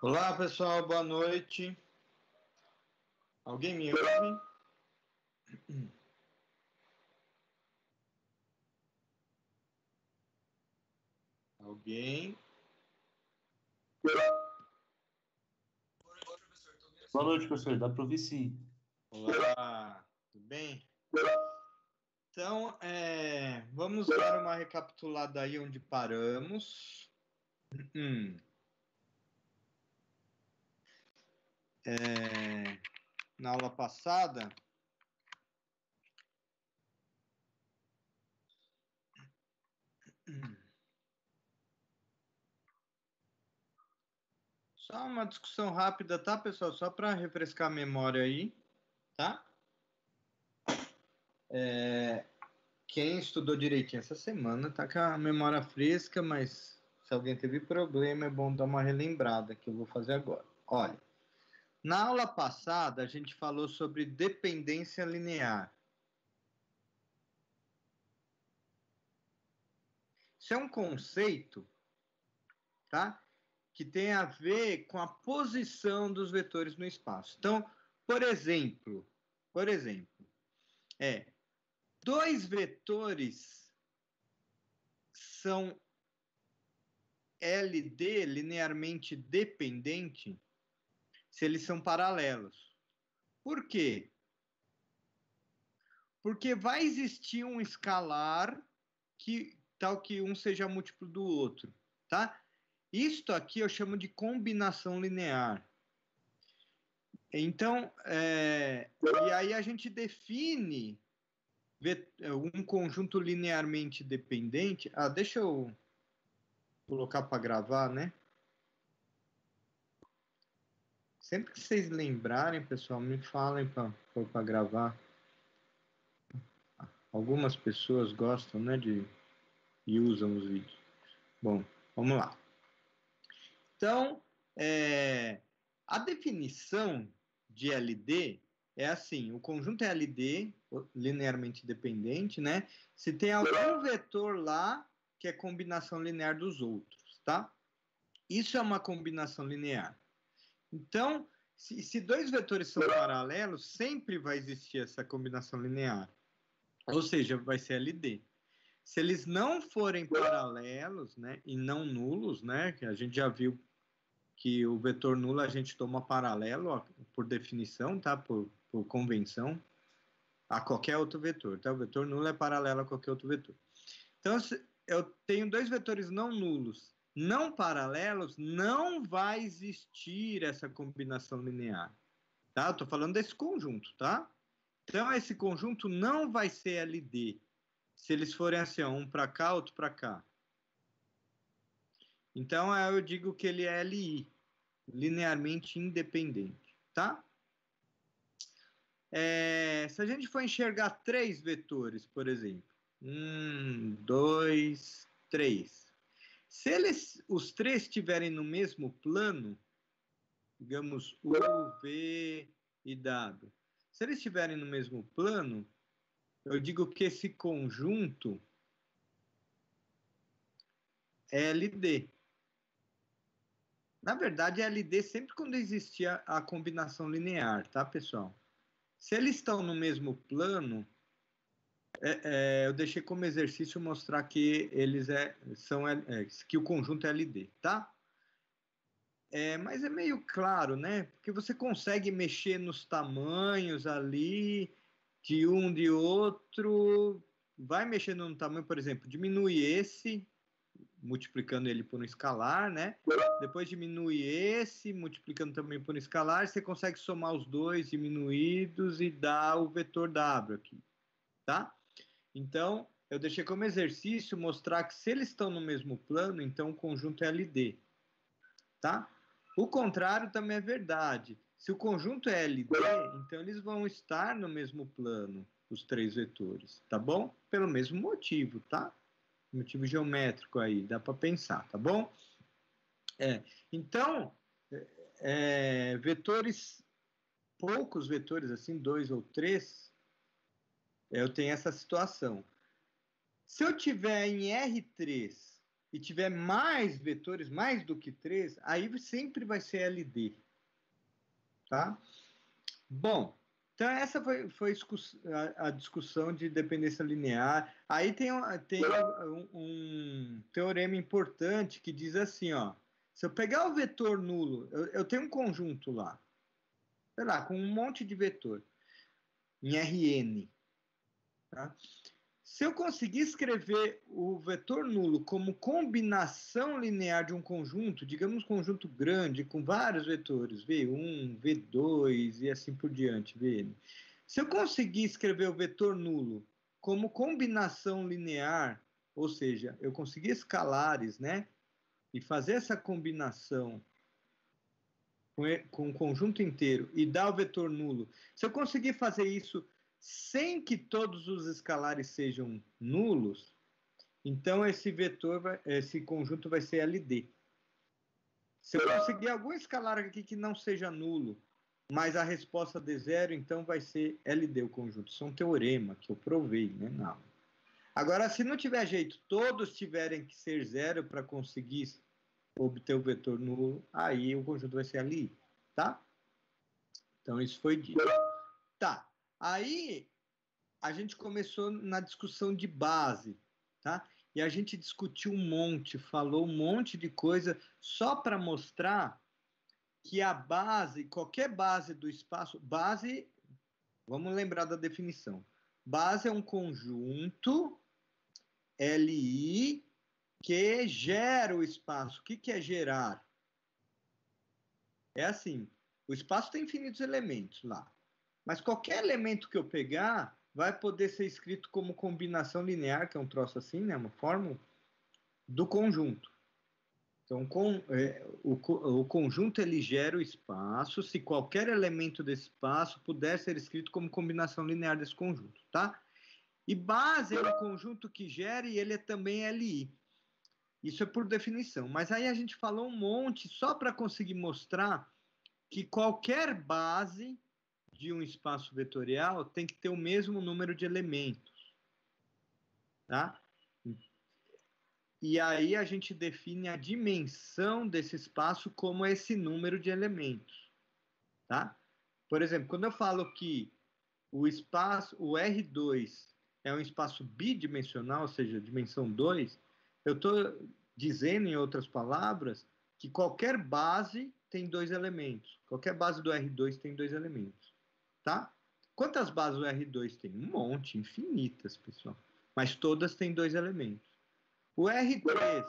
Olá, pessoal, boa noite. Alguém me ouve? Alguém? Boa noite, professor. Dá para ouvir sim. Olá, tudo bem? Então, vamos dar uma recapitulada aí onde paramos. Hum, na aula passada, só uma discussão rápida, tá, pessoal? Só para refrescar a memória aí, tá? Quem estudou direitinho essa semana tá com a memória fresca, mas se alguém teve problema, é bom dar uma relembrada que eu vou fazer agora. Olha. Na aula passada, a gente falou sobre dependência linear. Isso é um conceito, tá? Que tem a ver com a posição dos vetores no espaço. Então, por exemplo, dois vetores são LD, linearmente dependente, se eles são paralelos. Por quê? Porque vai existir um escalar que tal que um seja múltiplo do outro, tá? Isto aqui eu chamo de combinação linear. Então, e aí a gente define um conjunto linearmente dependente. Ah, deixa eu colocar para gravar, né? Sempre que vocês lembrarem, pessoal, me falem para gravar. Algumas pessoas gostam, né, e usam os vídeos. Bom, vamos lá. Então, a definição de LD é assim: o conjunto é LD, linearmente dependente, né? Se tem algum vetor lá que é combinação linear dos outros, tá? Isso é uma combinação linear. Então, se dois vetores são paralelos, sempre vai existir essa combinação linear. Ou seja, vai ser LD. Se eles não forem paralelos, né, e não nulos, né, que a gente já viu que o vetor nulo a gente toma paralelo, ó, por definição, tá? Por convenção, a qualquer outro vetor, tá? O vetor nulo é paralelo a qualquer outro vetor. Então, se eu tenho dois vetores não nulos, não paralelos, não vai existir essa combinação linear, tá? Eu tô falando desse conjunto, tá? Então, esse conjunto não vai ser LD, se eles forem assim, ó, um para cá, outro para cá. Então, eu digo que ele é LI, linearmente independente, tá? Se a gente for enxergar três vetores, por exemplo, 1, 2, 3. Se os três estiverem no mesmo plano, digamos U, V e W, se eles estiverem no mesmo plano, eu digo que esse conjunto é LD. Na verdade, é LD sempre quando existia a combinação linear, tá, pessoal? Se eles estão no mesmo plano, eu deixei como exercício mostrar que eles que o conjunto é LD, tá? Mas é meio claro, né? Porque você consegue mexer nos tamanhos ali de um de outro, vai mexendo no tamanho, por exemplo, diminui esse, multiplicando ele por um escalar, né? Depois diminui esse, multiplicando também por um escalar, você consegue somar os dois diminuídos e dar o vetor W aqui, tá? Então, eu deixei como exercício mostrar que se eles estão no mesmo plano, então o conjunto é LD, tá? O contrário também é verdade. Se o conjunto é LD, então eles vão estar no mesmo plano, os três vetores, tá bom? Pelo mesmo motivo, tá? Motivo geométrico aí, dá para pensar, tá bom? Então, vetores, poucos vetores, assim, 2 ou 3, eu tenho essa situação. Se eu tiver em R3 e tiver mais vetores, mais do que 3, aí sempre vai ser LD. Tá? Bom, então essa foi a discussão de dependência linear. Aí tem um teorema importante que diz assim, ó, se eu pegar o vetor nulo, eu tenho um conjunto lá, sei lá, com um monte de vetor, em Rn, tá? Se eu conseguir escrever o vetor nulo como combinação linear de um conjunto, digamos um conjunto grande, com vários vetores, V1, V2 e assim por diante, Vn. Se eu conseguir escrever o vetor nulo como combinação linear, ou seja, eu conseguir escalares, né? E fazer essa combinação com o conjunto inteiro e dar o vetor nulo, se eu conseguir fazer isso sem que todos os escalares sejam nulos, então esse conjunto vai ser LD. Se eu conseguir algum escalar aqui que não seja nulo, mas a resposta de zero, então vai ser LD o conjunto. Isso é um teorema que eu provei, né? Não. Agora, se não tiver jeito, todos tiverem que ser zero para conseguir obter o vetor nulo, aí o conjunto vai ser LI, tá? Então, isso foi dito. Tá. Aí, a gente começou na discussão de base, tá? E a gente discutiu um monte, falou um monte de coisa, só para mostrar que a base, qualquer base do espaço, base, vamos lembrar da definição. Base é um conjunto LI que gera o espaço. O que é gerar? É assim, o espaço tem infinitos elementos lá. Mas qualquer elemento que eu pegar vai poder ser escrito como combinação linear, que é um troço assim, né? Uma fórmula, do conjunto. Então, o conjunto ele gera o espaço se qualquer elemento desse espaço puder ser escrito como combinação linear desse conjunto, tá? E base é um conjunto que gera e ele é também LI. Isso é por definição. Mas aí a gente falou um monte só para conseguir mostrar que qualquer base de um espaço vetorial tem que ter o mesmo número de elementos, tá? E aí a gente define a dimensão desse espaço como esse número de elementos, tá? Por exemplo, quando eu falo que o R2 é um espaço bidimensional, ou seja, dimensão 2, eu estou dizendo, em outras palavras, que qualquer base tem 2 elementos. Qualquer base do R2 tem 2 elementos, tá? Quantas bases o R2 tem? Um monte, infinitas, pessoal. Mas todas têm 2 elementos. O R3,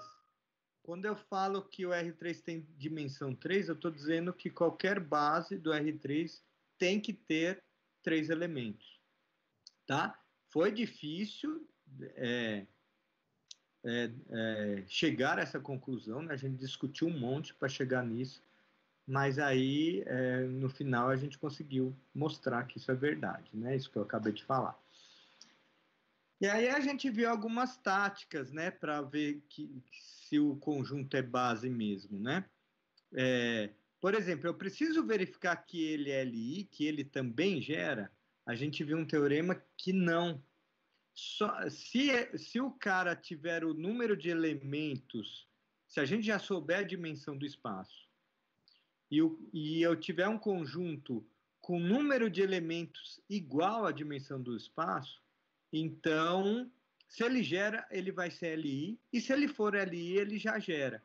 quando eu falo que o R3 tem dimensão 3, eu estou dizendo que qualquer base do R3 tem que ter 3 elementos, tá? Foi difícil chegar a essa conclusão, né? A gente discutiu um monte para chegar nisso, mas aí, no final, a gente conseguiu mostrar que isso é verdade, né? Isso que eu acabei de falar. E aí a gente viu algumas táticas, né, para ver se o conjunto é base mesmo, né? Por exemplo, eu preciso verificar que ele é LI, que ele também gera. A gente viu um teorema que não. Se o cara tiver o número de elementos, se a gente já souber a dimensão do espaço, e eu tiver um conjunto com número de elementos igual à dimensão do espaço, então, se ele gera, ele vai ser LI, e se ele for LI, ele já gera.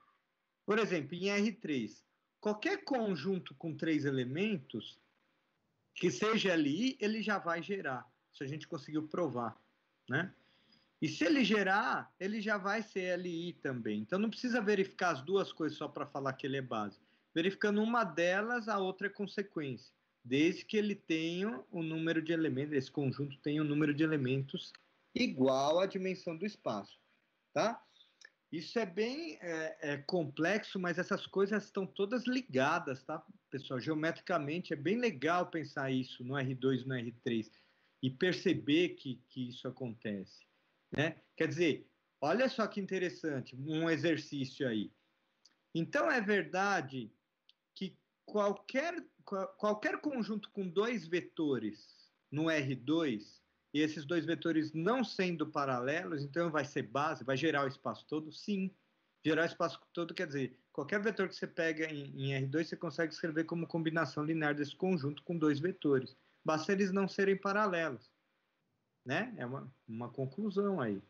Por exemplo, em R3, qualquer conjunto com 3 elementos que seja LI, ele já vai gerar. Isso a gente conseguiu provar, né? E se ele gerar, ele já vai ser LI também. Então, não precisa verificar as duas coisas só para falar que ele é base. Verificando uma delas, a outra é consequência. Desde que ele tenha o número de elementos, esse conjunto tenha o número de elementos igual à dimensão do espaço, tá? Isso é bem complexo, mas essas coisas estão todas ligadas, tá, pessoal? Geometricamente é bem legal pensar isso no R2 e no R3 e perceber que isso acontece, né? Quer dizer, olha só que interessante, um exercício aí. Então, é verdade que qualquer conjunto com 2 vetores no R2, e esses 2 vetores não sendo paralelos, então vai ser base, vai gerar o espaço todo? Sim. Gerar o espaço todo quer dizer, qualquer vetor que você pega em R2, você consegue escrever como combinação linear desse conjunto com dois vetores. Basta eles não serem paralelos. Né? É uma conclusão aí.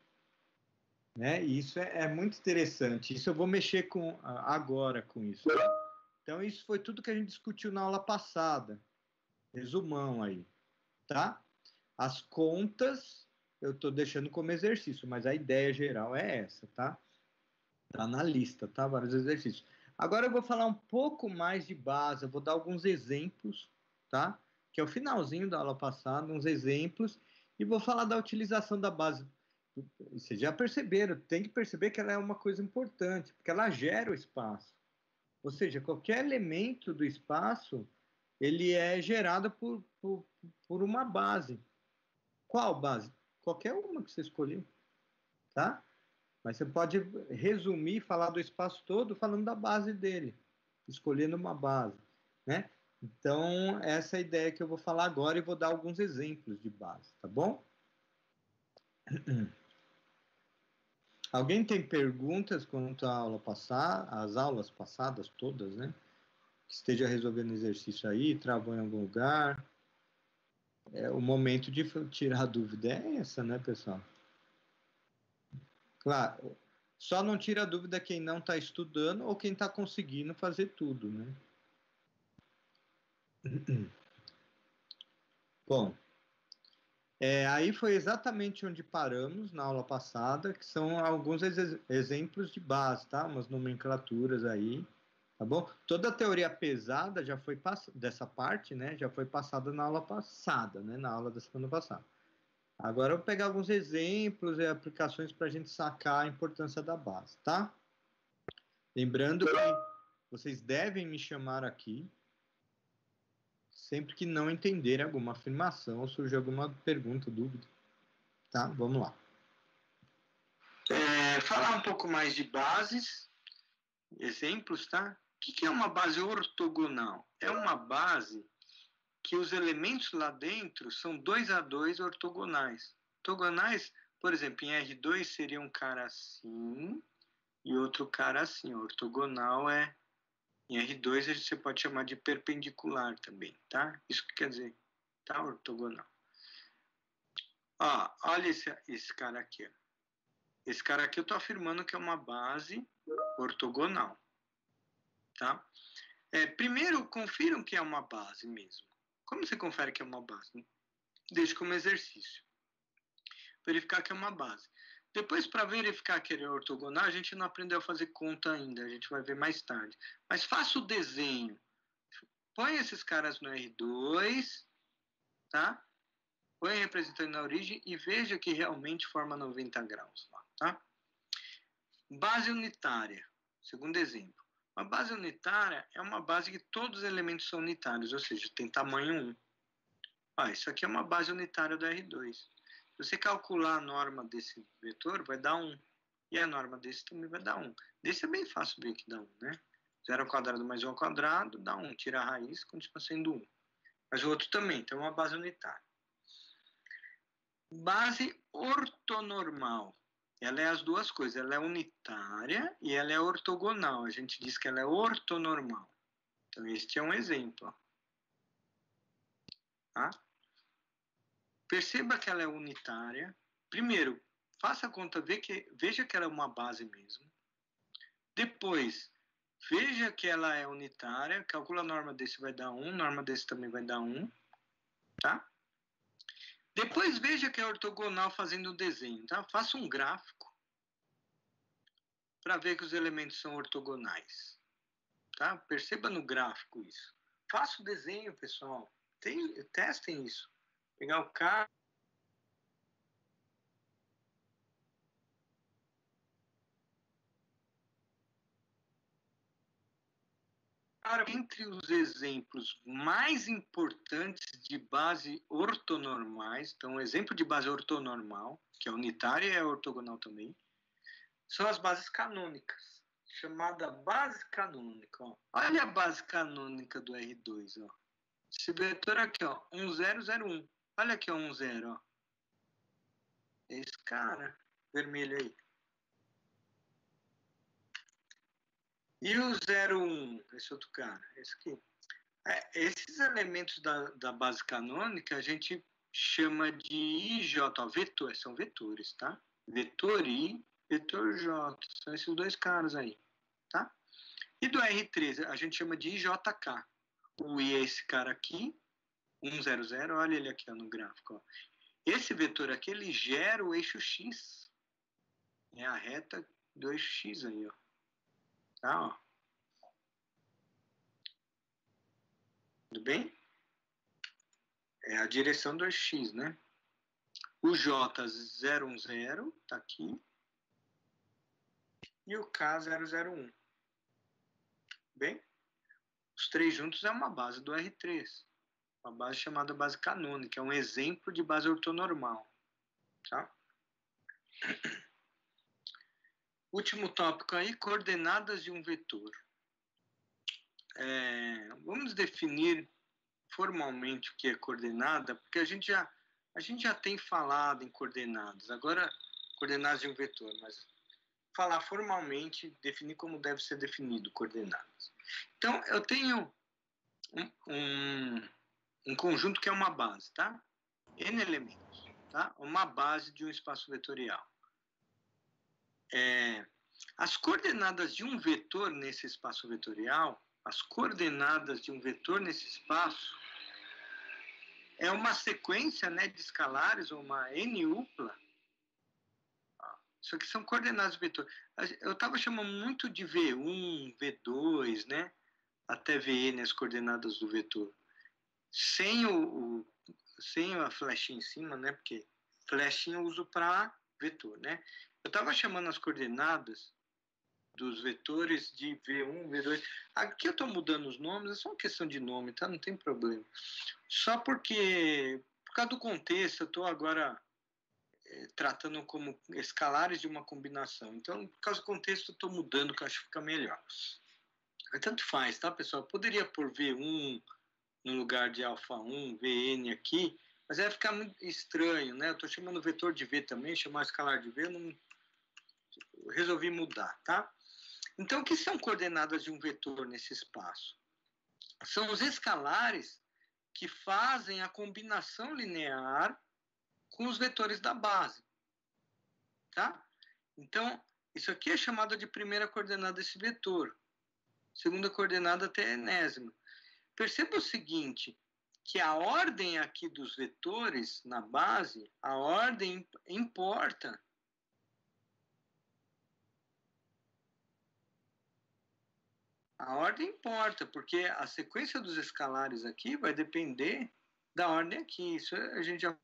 Né? E isso é muito interessante. Isso eu vou mexer agora com isso. Então, isso foi tudo que a gente discutiu na aula passada. Resumão aí. Tá? As contas eu estou deixando como exercício, mas a ideia geral é essa, tá? Tá na lista, tá? Vários exercícios. Agora eu vou falar um pouco mais de base, eu vou dar alguns exemplos, tá? Que é o finalzinho da aula passada, uns exemplos, e vou falar da utilização da base. Vocês já perceberam, tem que perceber que ela é uma coisa importante, porque ela gera o espaço. Ou seja, qualquer elemento do espaço, ele é gerado por uma base. Qual base? Qualquer uma que você escolher, tá? Mas você pode resumir, falar do espaço todo falando da base dele, escolhendo uma base, né? Então, essa é a ideia que eu vou falar agora e vou dar alguns exemplos de base, tá bom? Alguém tem perguntas quanto à aula passada, às aulas passadas todas, né? Que esteja resolvendo exercício aí, travou em algum lugar. O momento de tirar a dúvida é essa, né, pessoal? Claro, só não tira a dúvida quem não está estudando ou quem está conseguindo fazer tudo, né? Bom, aí foi exatamente onde paramos na aula passada, que são alguns exemplos de base, tá? Umas nomenclaturas aí, tá bom? Toda a teoria pesada já foi dessa parte, né? Já foi passada na aula passada, né? Na aula da semana passada. Agora eu vou pegar alguns exemplos e aplicações para a gente sacar a importância da base, tá? Lembrando que vocês devem me chamar aqui sempre que não entenderem alguma afirmação ou surgir alguma pergunta, dúvida. Tá? Vamos lá. Falar um pouco mais de bases, exemplos, tá? O que é uma base ortogonal? É uma base que os elementos lá dentro são 2 a 2 ortogonais. Ortogonais, por exemplo, em R2 seria um cara assim e outro cara assim. Ortogonal em R2 você pode chamar de perpendicular também, tá? Isso que quer dizer, tá? Ortogonal. Olha esse cara aqui. Esse cara aqui eu estou afirmando que é uma base ortogonal, tá? Primeiro, confiram que é uma base mesmo. Como você confere que é uma base? Deixe como exercício. Verificar que é uma base. Depois, para verificar que ele é ortogonal, a gente não aprendeu a fazer conta ainda, a gente vai ver mais tarde. Mas faça o desenho. Põe esses caras no R2, tá? Põe representando na origem e veja que realmente forma 90 graus lá, tá? Base unitária, segundo exemplo. Uma base unitária é uma base que todos os elementos são unitários, ou seja, tem tamanho 1. Isso aqui é uma base unitária do R2. Se você calcular a norma desse vetor, vai dar 1. E a norma desse também vai dar 1. Desse é bem fácil ver que dá 1, né? 0 ao quadrado mais 1 ao quadrado dá 1. Tira a raiz, continua sendo 1. Mas o outro também, então é uma base unitária. Base ortonormal. Ela é as duas coisas. Ela é unitária e ela é ortogonal. A gente diz que ela é ortonormal. Então, este é um exemplo. Tá? Perceba que ela é unitária. Primeiro, faça a conta, veja que ela é uma base mesmo. Depois, veja que ela é unitária. Calcula a norma desse vai dar 1. Norma desse também vai dar 1. Tá? Depois veja que é ortogonal fazendo o desenho, tá? Faça um gráfico para ver que os elementos são ortogonais, tá? Perceba no gráfico isso. Faça o desenho, pessoal. Testem isso. Pegar o cara entre os exemplos mais importantes de base ortonormais, então, um exemplo de base ortonormal, que é unitária e é ortogonal também, são as bases canônicas, chamada base canônica. Ó. Olha a base canônica do R2. Ó. Esse vetor aqui, ó, 1001. Olha aqui, ó, 10. Ó. Esse cara vermelho aí. E o 01, esse outro cara, esse aqui. Esses elementos da base canônica a gente chama de IJ, ó, vetor, são vetores, tá? Vetor I, vetor J, são esses dois caras aí, tá? E do R3 a gente chama de IJK. O I é esse cara aqui, 100, olha ele aqui ó, no gráfico. Ó. Esse vetor aqui, ele gera o eixo X. É a reta do eixo X aí, ó. Tá, ó. Tudo bem? É a direção do eixo X, né? O J010 tá aqui. E o K001. Bem? Os três juntos é uma base do R3. Uma base chamada base canônica. É um exemplo de base ortonormal. Tá? Último tópico aí, coordenadas de um vetor. Vamos definir formalmente o que é coordenada, porque a gente já tem falado em coordenadas. Agora, coordenadas de um vetor, mas falar formalmente, definir como deve ser definido coordenadas. Então, eu tenho um conjunto que é uma base, tá? N elementos, tá? Uma base de um espaço vetorial. As coordenadas de um vetor nesse espaço vetorial, as coordenadas de um vetor nesse espaço, é uma sequência, né, de escalares, ou uma N-upla. Isso aqui são coordenadas de vetor. Eu estava chamando muito de V1, V2, né? Até Vn, as coordenadas do vetor. Sem a flechinha em cima, né? Porque flechinha eu uso para vetor, né? Eu estava chamando as coordenadas dos vetores de V1, V2. Aqui eu estou mudando os nomes, é só uma questão de nome, tá? Não tem problema. Só porque, por causa do contexto, eu estou agora tratando como escalares de uma combinação. Então, por causa do contexto, eu estou mudando, que eu acho que fica melhor. Mas tanto faz, tá, pessoal? Eu poderia pôr V1 no lugar de alfa 1, Vn aqui, mas vai ficar muito estranho, né? Eu estou chamando o vetor de V também, chamar escalar de V, eu não eu resolvi mudar, tá? Então, o que são coordenadas de um vetor nesse espaço? São os escalares que fazem a combinação linear com os vetores da base, tá? Então, isso aqui é chamado de primeira coordenada desse vetor. Segunda coordenada até a enésima. Perceba o seguinte, que a ordem aqui dos vetores na base, a ordem importa. A ordem importa, porque a sequência dos escalares aqui vai depender da ordem aqui. Isso a gente já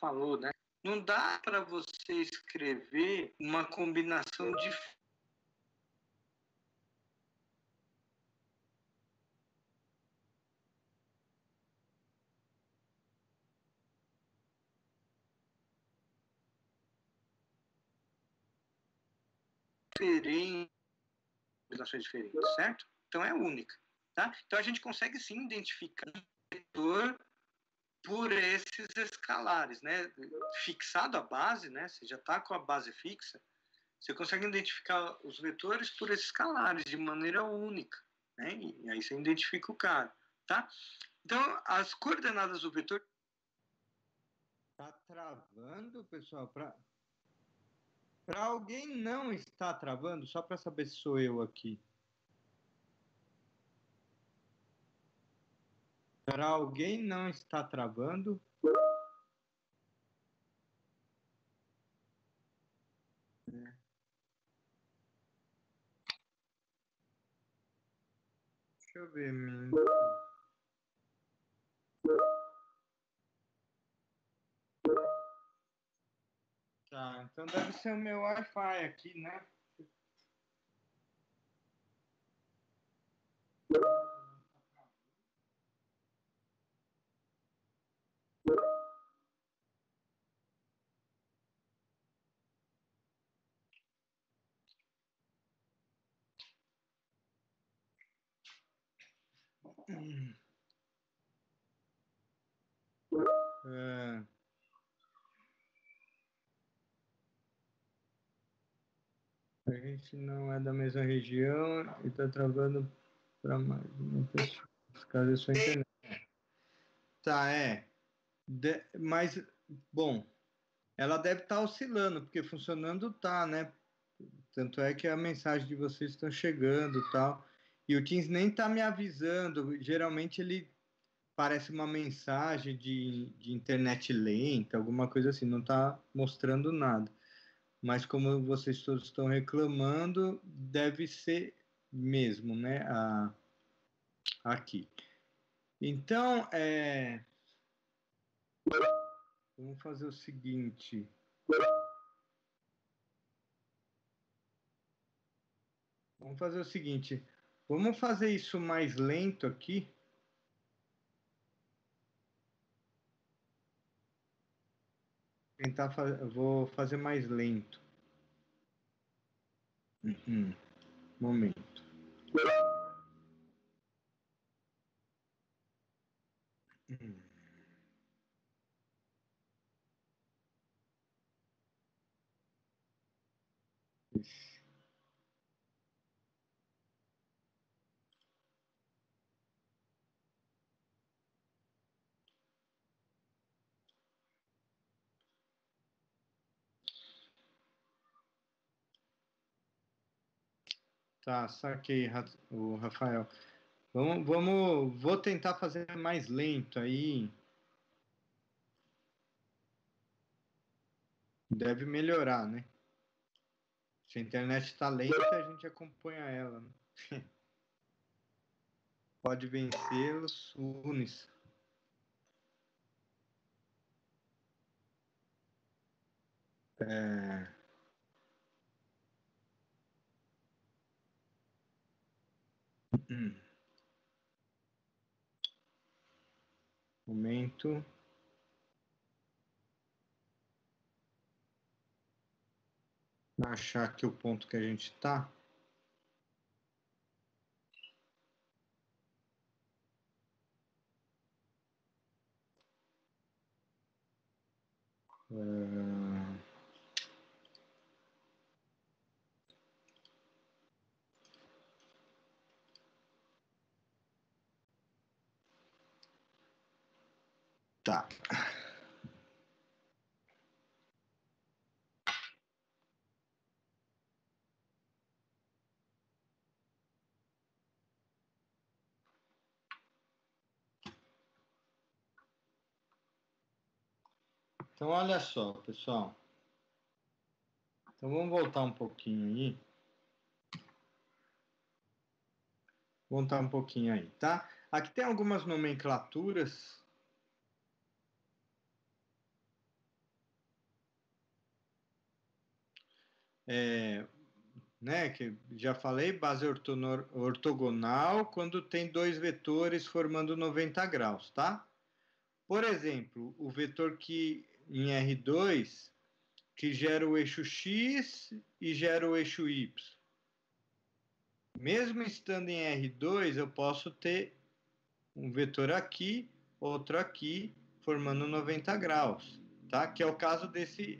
falou, né? Não dá para você escrever uma combinação diferente, combinações diferentes, certo? Então é única, tá? Então a gente consegue sim identificar um vetor por esses escalares, né? Fixado a base, né? Você já está com a base fixa, você consegue identificar os vetores por esses escalares de maneira única, né? E aí você identifica o cara, tá? Então, as coordenadas do vetor... Tá travando, pessoal? Para alguém não está travando, só para saber se sou eu aqui. Para alguém não está travando... Deixa eu ver, Tá, então deve ser o meu Wi-Fi aqui, né? A gente não é da mesma região e está travando para mais uma pessoa. Os caras só internet. Tá, mas, bom, ela deve estar oscilando, porque funcionando tá, né? Tanto é que a mensagem de vocês está chegando e tal. E o Teams nem está me avisando. Geralmente ele parece uma mensagem de internet lenta, alguma coisa assim, não está mostrando nada. Mas como vocês todos estão reclamando, deve ser mesmo, né? Aqui. Então, vamos fazer o seguinte. Vamos fazer isso mais lento aqui. Vou fazer mais lento. Momento. Tá, saquei, o Rafael. Vou tentar fazer mais lento aí. Deve melhorar, né? Se a internet está lenta, a gente acompanha ela. Né? Pode vencê-los, Unis. Momento. Achar aqui o ponto que a gente está. Tá. Então, olha só, pessoal. Então, vamos voltar um pouquinho aí. Voltar um pouquinho aí, tá? Aqui tem algumas nomenclaturas. Né, que já falei, base ortogonal, quando tem dois vetores formando 90 graus, tá? Por exemplo, o vetor que em R2, que gera o eixo X e gera o eixo Y. Mesmo estando em R2, eu posso ter um vetor aqui, outro aqui, formando 90 graus, tá? Que é o caso desse...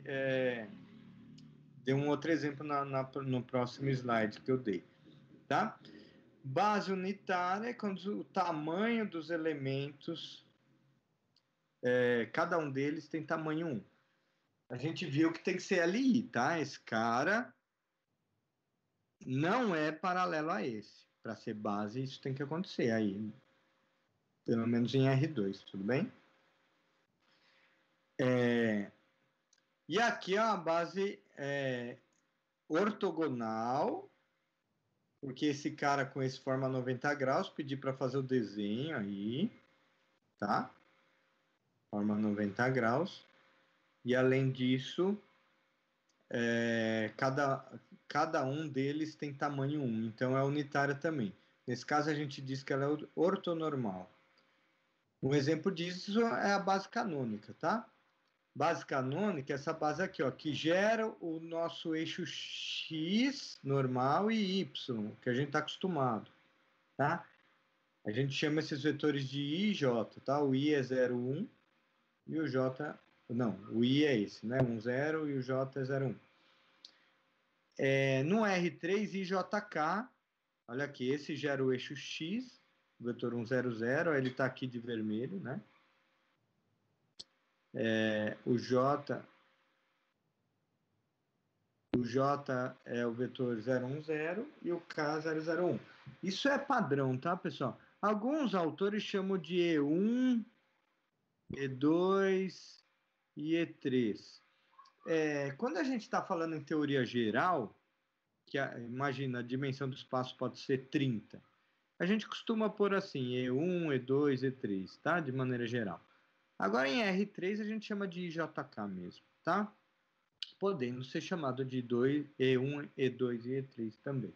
Dei um outro exemplo no próximo slide que eu dei, tá? Base unitária é quando o tamanho dos elementos, cada um deles tem tamanho 1. A gente viu que tem que ser LI, tá? Esse cara não é paralelo a esse. Para ser base, isso tem que acontecer aí. Pelo menos em R2, tudo bem? E aqui é uma base ortogonal, porque esse cara com esse forma 90 graus, pedi para fazer o desenho aí, tá? Forma 90 graus. E além disso, cada um deles tem tamanho 1, então é unitária também. Nesse caso, a gente diz que ela é ortonormal. Um exemplo disso é a base canônica, tá? Base canônica é essa base aqui, ó, que gera o nosso eixo X normal e Y, que a gente está acostumado, tá? A gente chama esses vetores de I e J, tá? O I é 0, 1 e o J... Não, o I é esse, né? 1, 0 e o J é 0, 1. No R3, IJK, olha aqui, esse gera o eixo X, o vetor 1, 0, 0, ele está aqui de vermelho, né? O J é o vetor 0, 1, 0 e o K 0, 0, 1. Isso é padrão, tá, pessoal? Alguns autores chamam de E1, E2 e E3. Quando a gente está falando em teoria geral, imagina, a dimensão do espaço pode ser 30. A gente costuma pôr assim, E1, E2, E3, tá? De maneira geral. Agora, em R3, a gente chama de IJK mesmo, tá? Podendo ser chamado de E1, E2 e E3 também.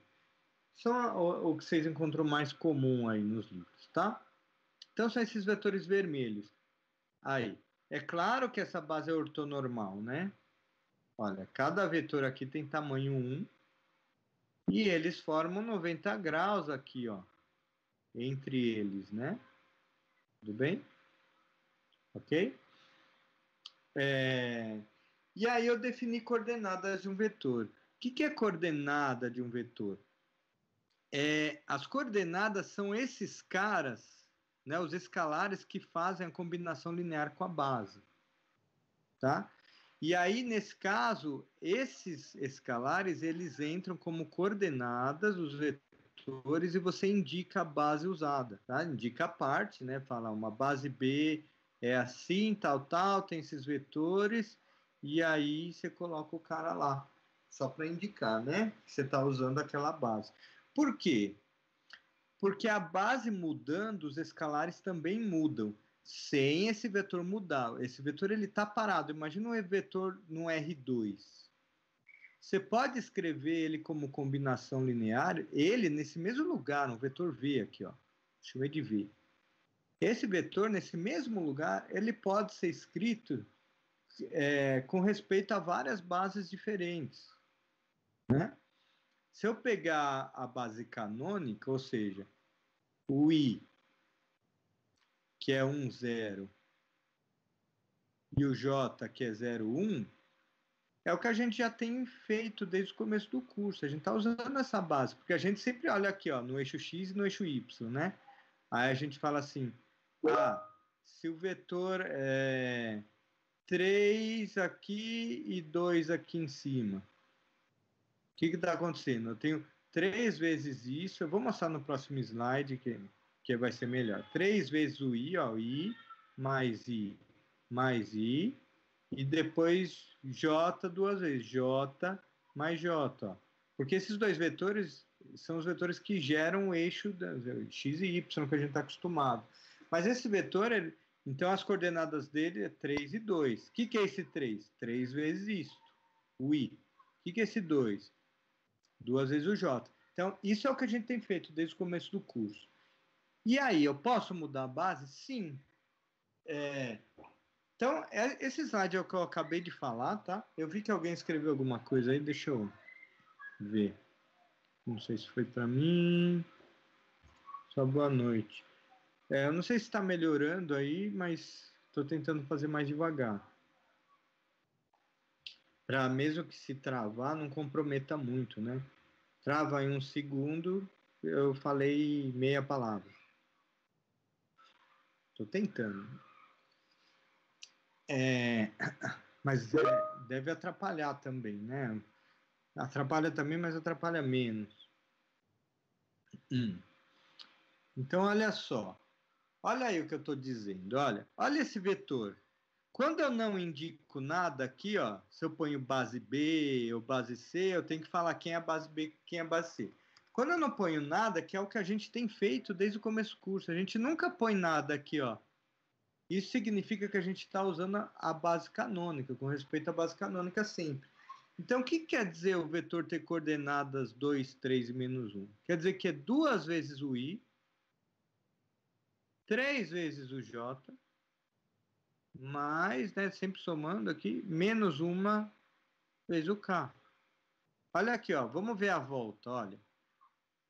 São o que vocês encontram mais comum aí nos livros, tá? Então, são esses vetores vermelhos. Aí, é claro que essa base é ortonormal, né? Olha, cada vetor aqui tem tamanho 1 e eles formam 90 graus aqui, ó, entre eles, né? Tudo bem? Ok? E aí eu defini coordenadas de um vetor. O que é coordenada de um vetor? As coordenadas são esses caras, né, os escalares que fazem a combinação linear com a base. Tá? E aí, nesse caso, esses escalares, eles entram como coordenadas, os vetores, e você indica a base usada, tá? Indica a parte, né? Fala, uma base B é assim, tal, tal, tem esses vetores, e aí você coloca o cara lá, só para indicar, né? Que você está usando aquela base. Por quê? Porque a base mudando, os escalares também mudam, sem esse vetor mudar. Esse vetor ele está parado. Imagina um vetor no R2. Você pode escrever ele como combinação linear, ele nesse mesmo lugar, no vetor V aqui, ó. Chamei de V. Esse vetor, nesse mesmo lugar, ele pode ser escrito com respeito a várias bases diferentes, né? Se eu pegar a base canônica, ou seja, o I, que é 1, 0, e o J, que é 0, 1, é o que a gente já tem feito desde o começo do curso. A gente está usando essa base, porque a gente sempre olha aqui, ó, no eixo X e no eixo Y, né? Aí a gente fala assim, se o vetor é 3 aqui e 2 aqui em cima, o que está acontecendo? Eu tenho 3 vezes isso, eu vou mostrar no próximo slide, que vai ser melhor. 3 vezes o I, ó, I, mais I, e depois J duas vezes, J mais J, ó. Porque esses dois vetores são os vetores que geram o eixo X e Y que a gente está acostumado. Mas esse vetor, então as coordenadas dele é 3 e 2. O que é esse 3? 3 vezes isso, o I. O que é esse 2? 2 vezes o J. Então, isso é o que a gente tem feito desde o começo do curso. E aí, eu posso mudar a base? Sim. Então, esse slide é o que eu acabei de falar, tá? Eu vi que alguém escreveu alguma coisa aí, deixa eu ver. Não sei se foi para mim. Só boa noite. Eu não sei se está melhorando aí, mas estou tentando fazer mais devagar. Para mesmo que se travar, não comprometa muito, né? Trava em 1 segundo, eu falei meia palavra. Estou tentando. Mas deve atrapalhar também, né? Atrapalha também, mas atrapalha menos. Então, olha só. Olha aí o que eu estou dizendo. Olha esse vetor. Quando eu não indico nada aqui, ó, se eu ponho base B ou base C, eu tenho que falar quem é a base B e quem é a base C. Quando eu não ponho nada, que é o que a gente tem feito desde o começo do curso, a gente nunca põe nada aqui, ó. Isso significa que a gente está usando a base canônica, com respeito à base canônica sempre. Então, o que quer dizer o vetor ter coordenadas 2, 3 e menos 1? Quer dizer que é 2 vezes o I, 3 vezes o J, mais, né, sempre somando aqui, menos 1 vezes o K. Olha aqui, ó, vamos ver a volta, olha.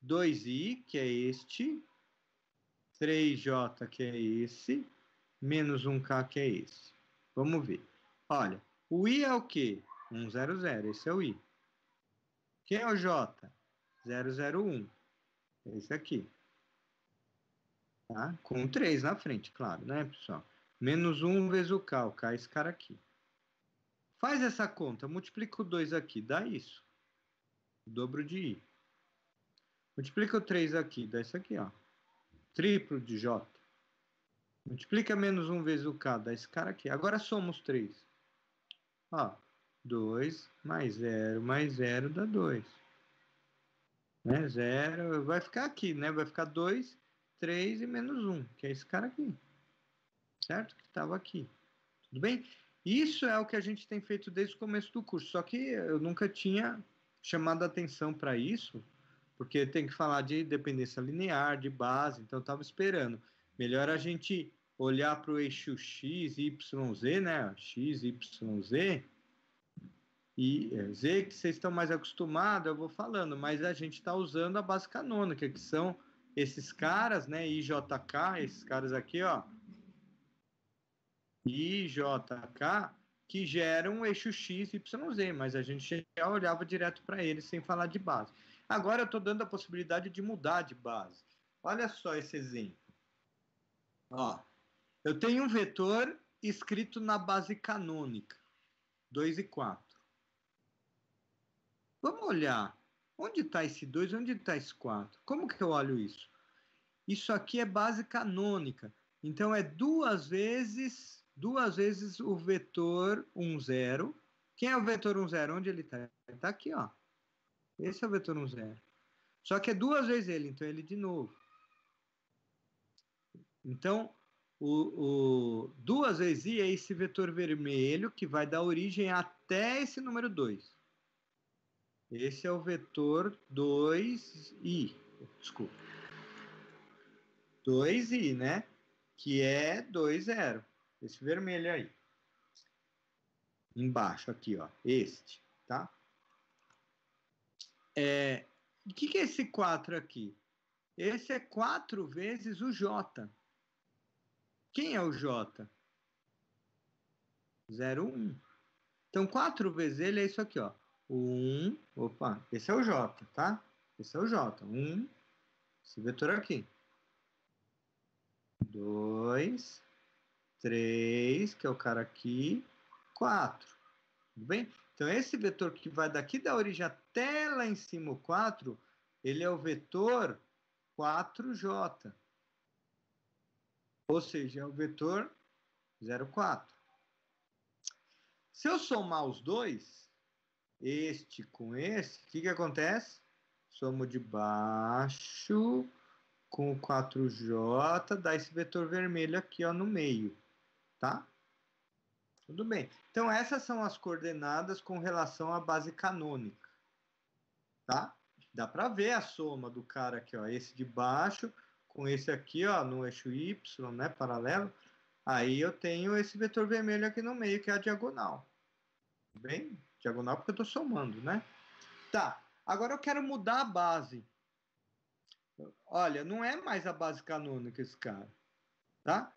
2i, que é este, 3J, que é esse, menos 1K, que é esse. Vamos ver. Olha, o I é o quê? 100, esse é o I. Quem é o J? 001, esse aqui. Tá? Com 3 na frente, claro, né, pessoal? Menos 1 vezes o K é esse cara aqui. Faz essa conta, multiplica o 2 aqui, dá isso. O dobro de I. Multiplica o 3 aqui, dá isso aqui, ó. Triplo de J. Multiplica menos 1 vezes o K, dá esse cara aqui. Agora soma os 3. Ó, 2 mais 0 dá 2. Né? 0, vai ficar aqui, né? Vai ficar 2, 3 e menos 1, que é esse cara aqui. Certo? Que estava aqui. Tudo bem? Isso é o que a gente tem feito desde o começo do curso. Só que eu nunca tinha chamado a atenção para isso, porque tem que falar de dependência linear, de base, então eu estava esperando. Melhor a gente olhar para o eixo x, y, z, né? X, y, z, e Z, que vocês estão mais acostumados, eu vou falando, mas a gente está usando a base canônica, que são esses caras, né? IJK, esses caras aqui, ó. IJK, que geram o eixo X, Y, Z, mas a gente já olhava direto para eles sem falar de base. Agora eu estou dando a possibilidade de mudar de base. Olha só esse exemplo. Ó, eu tenho um vetor escrito na base canônica, 2 e 4. Vamos olhar. Onde está esse 2? Onde está esse 4? Como que eu olho isso? Isso aqui é base canônica. Então, é duas vezes o vetor 1, 0. Quem é o vetor 1, 0? Onde ele está? Ele está aqui, ó. Esse é o vetor 1, 0. Só que é duas vezes ele, então ele de novo. Então, duas vezes I é esse vetor vermelho que vai dar origem até esse número 2. Esse é o vetor 2i. Desculpa. 2i, né? Que é 2, 0. Esse vermelho aí. Embaixo aqui, ó. Este, tá? O que é esse 4 aqui? Esse é 4 vezes o J. Quem é o J? 0,1. Então, 4 vezes ele é isso aqui, ó. 1, opa, esse é o J, tá? Esse é o J. 1, esse vetor aqui. 2, 3, que é o cara aqui, 4. Tudo bem? Então, esse vetor que vai daqui da origem até lá em cima, o 4, ele é o vetor 4J. Ou seja, é o vetor 0,4. Se eu somar os dois, este com esse, o que acontece? Somo de baixo com o 4J, dá esse vetor vermelho aqui, ó, no meio, tá? Tudo bem. Então, essas são as coordenadas com relação à base canônica, tá? Dá para ver a soma do cara aqui, ó, esse de baixo com esse aqui, ó, no eixo Y, né, paralelo. Aí eu tenho esse vetor vermelho aqui no meio, que é a diagonal. Tudo bem? Diagonal porque eu estou somando, né? Tá. Agora eu quero mudar a base. Olha, não é mais a base canônica esse cara, tá?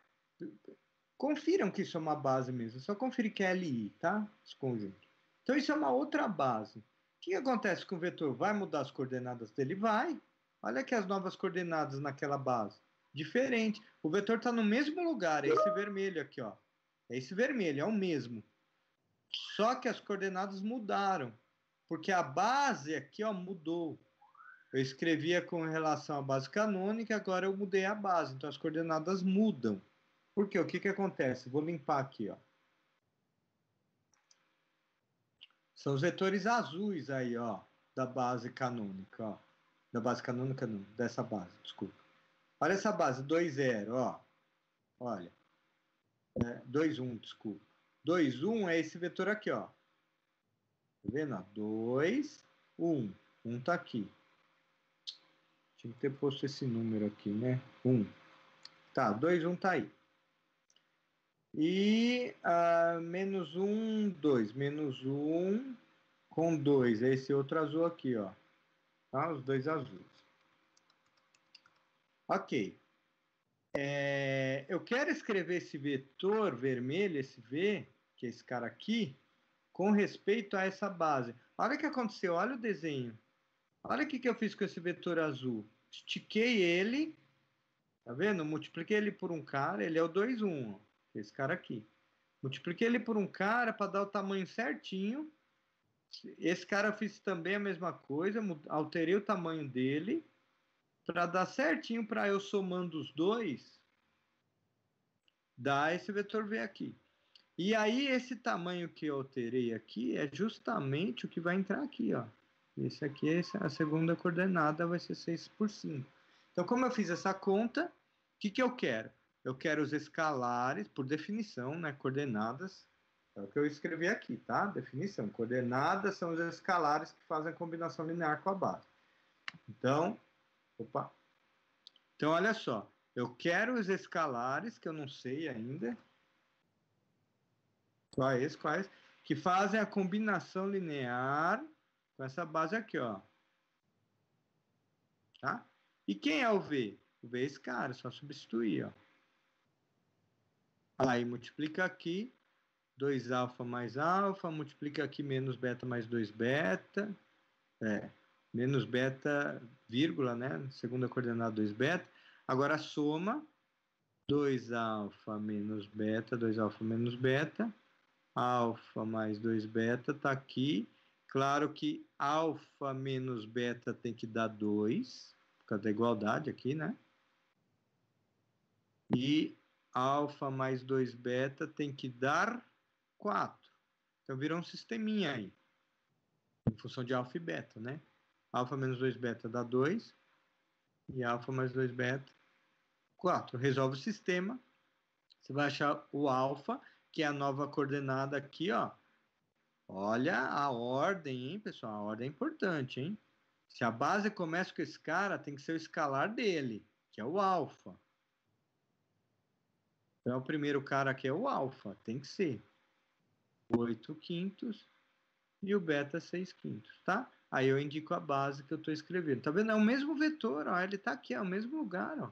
Confiram que isso é uma base mesmo. É só conferir que é LI, tá? Esse conjunto. Então isso é uma outra base. O que acontece com o vetor? Vai mudar as coordenadas dele? Vai. Olha aqui as novas coordenadas naquela base. Diferente. O vetor está no mesmo lugar. É esse vermelho aqui, ó. É esse vermelho, é o mesmo. Só que as coordenadas mudaram. Porque a base aqui, ó, mudou. Eu escrevia com relação à base canônica, agora eu mudei a base. Então as coordenadas mudam. Por quê? O que acontece? Vou limpar aqui, ó. São os vetores azuis aí, ó, da base canônica, ó. Da base canônica não, dessa base, desculpa. Olha essa base, 2, 0, ó. Olha. 2, 1, desculpa. 2, 1 é esse vetor aqui, ó. Tá vendo? 2, 1. 1 tá aqui. Tinha que ter posto esse número aqui, né? 1. Tá, 2, 1 tá aí. E menos 1, 2. Menos 1 com 2. É esse outro azul aqui, ó. Tá? Os dois azuis. Ok. eu quero escrever esse vetor vermelho, esse V, que é esse cara aqui, com respeito a essa base. Olha o que aconteceu, olha o desenho. Olha o que eu fiz com esse vetor azul. Estiquei ele, tá vendo? Multipliquei ele por um cara, ele é o 2, 1, ó, esse cara aqui. Multipliquei ele por um cara para dar o tamanho certinho. Esse cara eu fiz também a mesma coisa, alterei o tamanho dele para dar certinho para eu somando os dois, dar esse vetor V aqui. E aí esse tamanho que eu alterei aqui é justamente o que vai entrar aqui, ó. Esse aqui, a segunda coordenada vai ser 6 por 5. Então, como eu fiz essa conta, o que eu quero? Eu quero os escalares, por definição, né, coordenadas. É o que eu escrevi aqui, tá? Definição. Coordenadas são os escalares que fazem a combinação linear com a base. Então, Então, olha só. Eu quero os escalares, que eu não sei ainda. Quais? Que fazem a combinação linear com essa base aqui, ó. Tá? E quem é o V? O V é esse cara, só substituir, ó. Aí multiplica aqui, 2 alfa mais alfa, multiplica aqui menos beta mais 2 beta, menos beta, vírgula, né? Segunda coordenada 2 beta. Agora soma 2 alfa menos beta, 2 alfa menos beta, alfa mais 2 beta está aqui. Claro que alfa menos beta tem que dar 2, por causa da igualdade aqui, né? E alfa mais 2 beta tem que dar 4. Então virou um sisteminha aí, em função de alfa e beta, né? Alfa menos 2 beta dá 2, e alfa mais 2 beta, 4. Resolve o sistema, você vai achar o alfa, que é a nova coordenada aqui, ó. Olha a ordem, hein, pessoal? A ordem é importante, hein? Se a base começa com esse cara, tem que ser o escalar dele, que é o alfa. Então, o primeiro cara aqui é o alfa, tem que ser 8 quintos e o beta 6 quintos, tá? Aí eu indico a base que eu estou escrevendo. Tá vendo? É o mesmo vetor, ó. Ele está aqui, é o mesmo lugar, ó.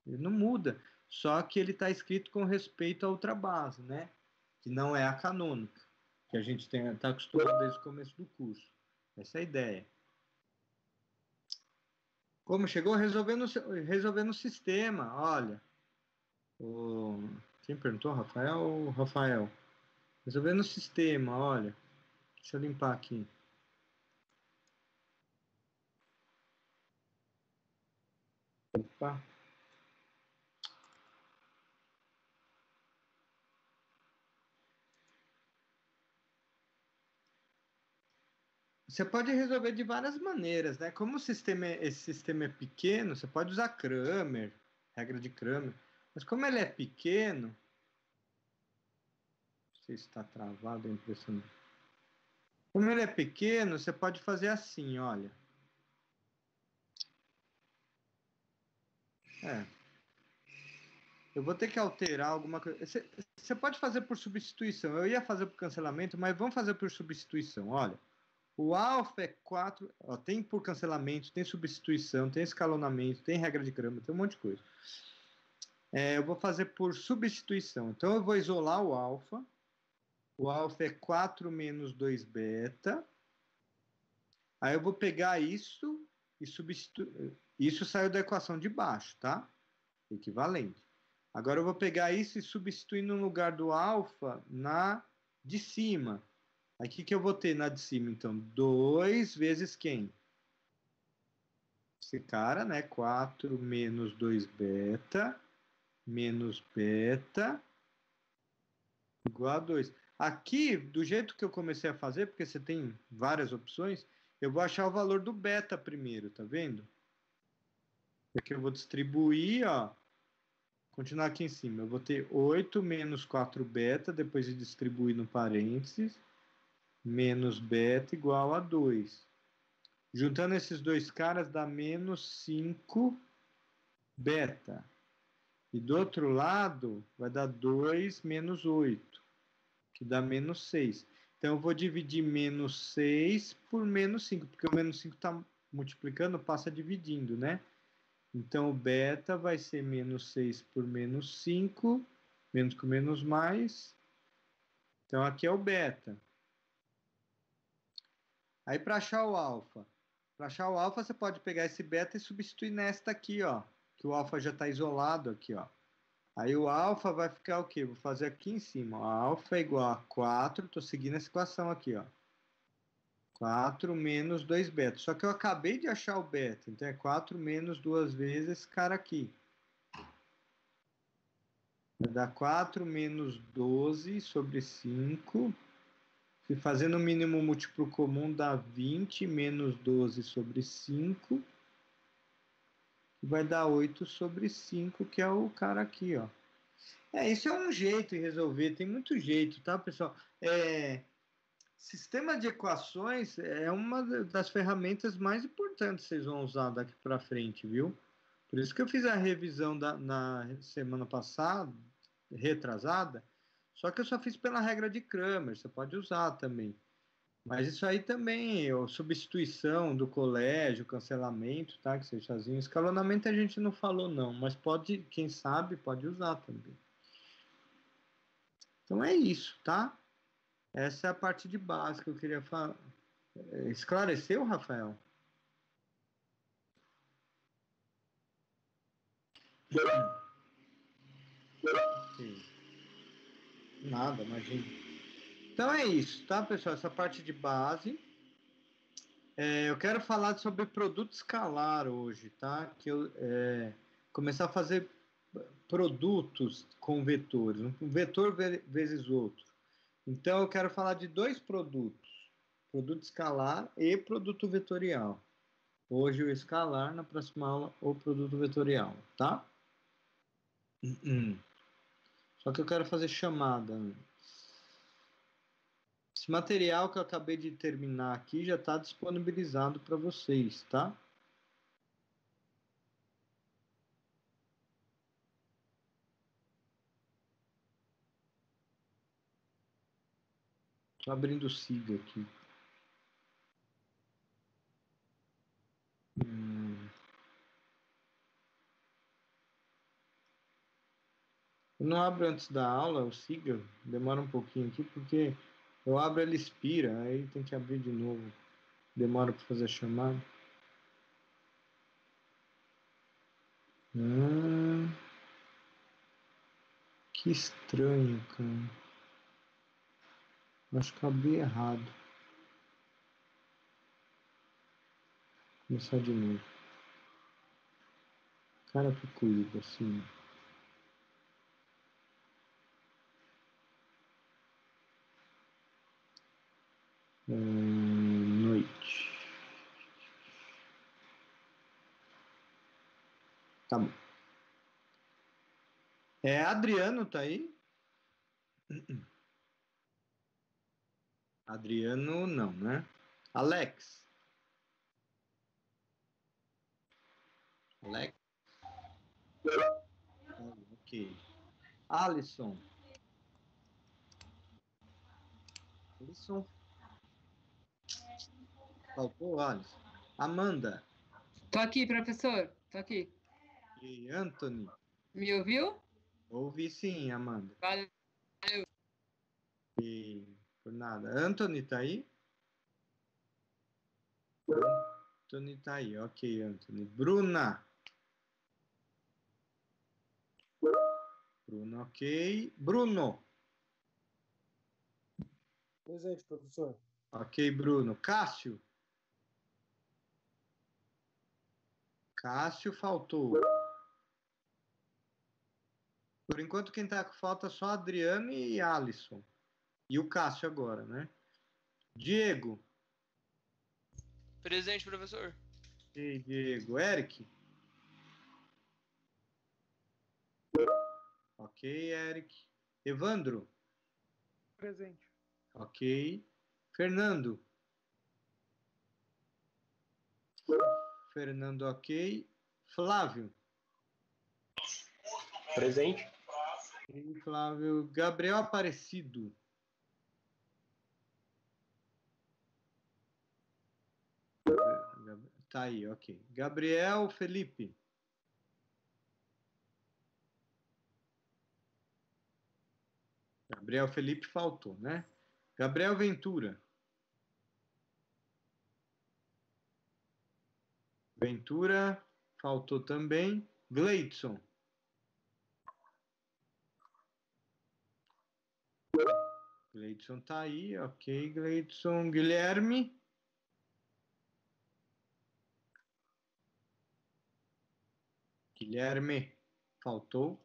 Ele não muda. Só que ele está escrito com respeito à outra base, né? Que não é a canônica, que a gente está acostumado desde o começo do curso. Essa é a ideia. Como chegou? Resolvendo o sistema, olha. Quem perguntou? Rafael ou Rafael? Resolvendo o sistema, olha. Deixa eu limpar aqui. Opa. Você pode resolver de várias maneiras, né? Como esse sistema é pequeno, você pode usar Cramer, regra de Cramer. Mas como ele é pequeno, não sei se está travado a impressão. Como ele é pequeno, você pode fazer assim, olha. Eu vou ter que alterar alguma coisa. Você pode fazer por substituição. Eu ia fazer por cancelamento, mas vamos fazer por substituição. Olha, o alfa é 4. Ó, tem por cancelamento, tem substituição, tem escalonamento, tem regra de Cramer, tem um monte de coisa. Eu vou fazer por substituição. Então, eu vou isolar o alfa. O alfa é 4 menos 2 beta. Aí eu vou pegar isso e substituir. Isso saiu da equação de baixo, tá? Equivalente. Agora eu vou pegar isso e substituir no lugar do alfa na de cima. Aí o que eu vou ter na de cima, então? 2 vezes quem? Esse cara, né? 4 menos 2 beta menos beta igual a 2. Aqui, do jeito que eu comecei a fazer, porque você tem várias opções, eu vou achar o valor do beta primeiro, tá vendo? Aqui eu vou distribuir, ó. Continuar aqui em cima. Eu vou ter 8 menos 4 beta, depois de distribuir no parênteses, menos beta igual a 2. Juntando esses dois caras dá menos 5 beta. E do outro lado vai dar 2 menos 8, que dá menos 6. Então eu vou dividir menos 6 por menos 5, porque o menos 5 está multiplicando, passa dividindo, né? Então, o beta vai ser menos 6 por menos 5, menos com menos mais. Então, aqui é o beta. Aí, para achar o alfa. Para achar o alfa, você pode pegar esse beta e substituir nesta aqui, ó. Que o alfa já está isolado aqui, ó. Aí o alfa vai ficar o quê? Vou fazer aqui em cima. Ó. A alfa é igual a 4. Estou seguindo essa equação aqui, ó. 4 menos 2 beta. Só que eu acabei de achar o beta. Então, é 4 menos 2 vezes esse cara aqui. Vai dar 4 menos 12 sobre 5. Se fazendo o mínimo múltiplo comum, dá 20 menos 12 sobre 5. Vai dar 8 sobre 5, que é o cara aqui, ó. Isso é um jeito de resolver. Tem muito jeito, tá, pessoal? Sistema de equações é uma das ferramentas mais importantes que vocês vão usar daqui para frente, viu? Por isso que eu fiz a revisão na semana passada, retrasada, só que eu só fiz pela regra de Cramer, você pode usar também. Mas isso aí também, substituição do colégio, cancelamento, tá? Que vocês faziam. Escalonamento a gente não falou, não, mas pode, quem sabe, pode usar também. Então é isso, tá? Essa é a parte de base que eu queria falar. Esclareceu, Rafael? Sim. Nada, imagina. Então é isso, tá, pessoal? Essa parte de base. Eu quero falar sobre produto escalar hoje, tá? Que eu começar a fazer produtos com vetores, um vetor vezes outro. Então eu quero falar de dois produtos, produto escalar e produto vetorial. Hoje o escalar, na próxima aula o produto vetorial, tá? Só que eu quero fazer chamada antes. Esse material que eu acabei de terminar aqui já está disponibilizado para vocês, tá? Estou abrindo o SIGA aqui. Eu não abro antes da aula, o SIGA, demora um pouquinho aqui, porque eu abro, ele expira, aí tem que abrir de novo. Demora para fazer a chamada. Que estranho, cara. Acho que eu abri errado. Vou começar de novo. Cara, que coisa, assim. Noite. Tá bom. Adriano tá aí? Adriano não, né? Alex. Alex? Ok. Alisson. Alisson. Faltou Alisson. Amanda. Tô aqui, professor. Tô aqui. E Anthony. Me ouviu? Ouvi sim, Amanda. Valeu. E por nada. Anthony tá aí? Anthony tá aí. Ok, Anthony. Bruna. Bruno, ok. Bruno. Presente, professor. Ok, Bruno. Cássio. Cássio faltou. Por enquanto, quem tá com falta é só Adriano e Alisson. E o Cássio agora, né? Diego. Presente, professor. Ok, Diego. Eric. Ok, Eric. Evandro. Presente. Ok. Fernando. Fernando, ok. Flávio. Presente. Ok, Flávio. Gabriel Aparecido. Tá aí, ok. Gabriel Felipe. Gabriel Felipe faltou, né? Gabriel Ventura. Ventura faltou também. Gleidson. Gleidson tá aí, ok, Gleidson. Guilherme. Guilherme faltou.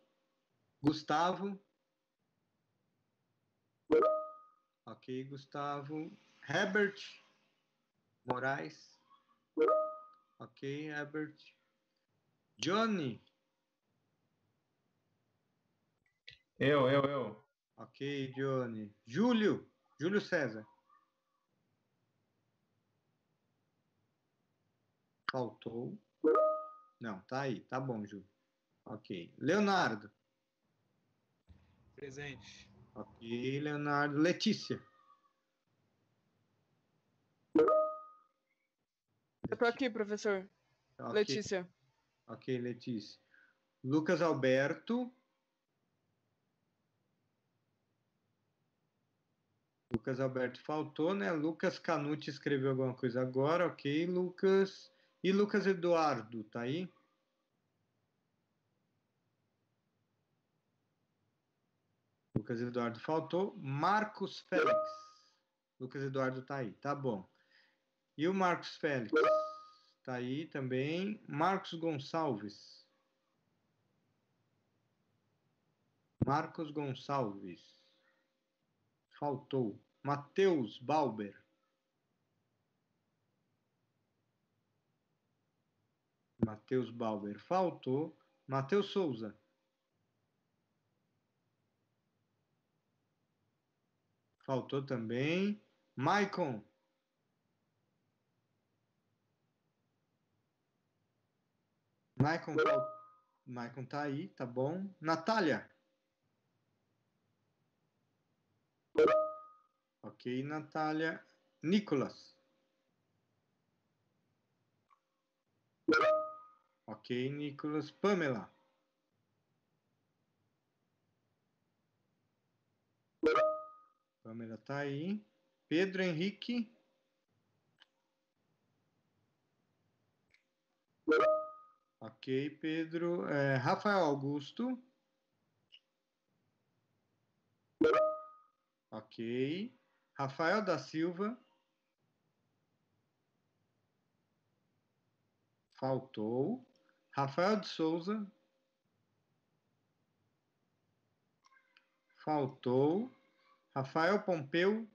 Gustavo. Ok, Gustavo. Herbert Moraes. Ok, Herbert. Johnny. Eu. Ok, Johnny. Júlio. Júlio César. Faltou. Não, tá aí. Tá bom, Júlio. Ok. Leonardo. Presente. Ok, Leonardo. Letícia. Eu tô aqui, professor. Ok. Letícia. Ok, Letícia. Lucas Alberto. Lucas Alberto faltou, né? Lucas Canuti escreveu alguma coisa agora. Ok, Lucas. E Lucas Eduardo, tá aí? Lucas Eduardo faltou. Marcos Félix. Lucas Eduardo tá aí, tá bom. E o Marcos Félix? Tá aí também. Marcos Gonçalves. Marcos Gonçalves. Faltou. Matheus Balber. Matheus Balber faltou. Matheus Souza. Faltou também. Maicon. Maicon tá aí, tá bom. Natália. Ok, Natália. Nicolas. Ok, Nicolas. Pamela. Pamela tá aí. Pedro Henrique. Ok, Pedro. Rafael Augusto. Ok. Rafael da Silva. Faltou. Rafael de Souza. Faltou. Rafael Pompeu.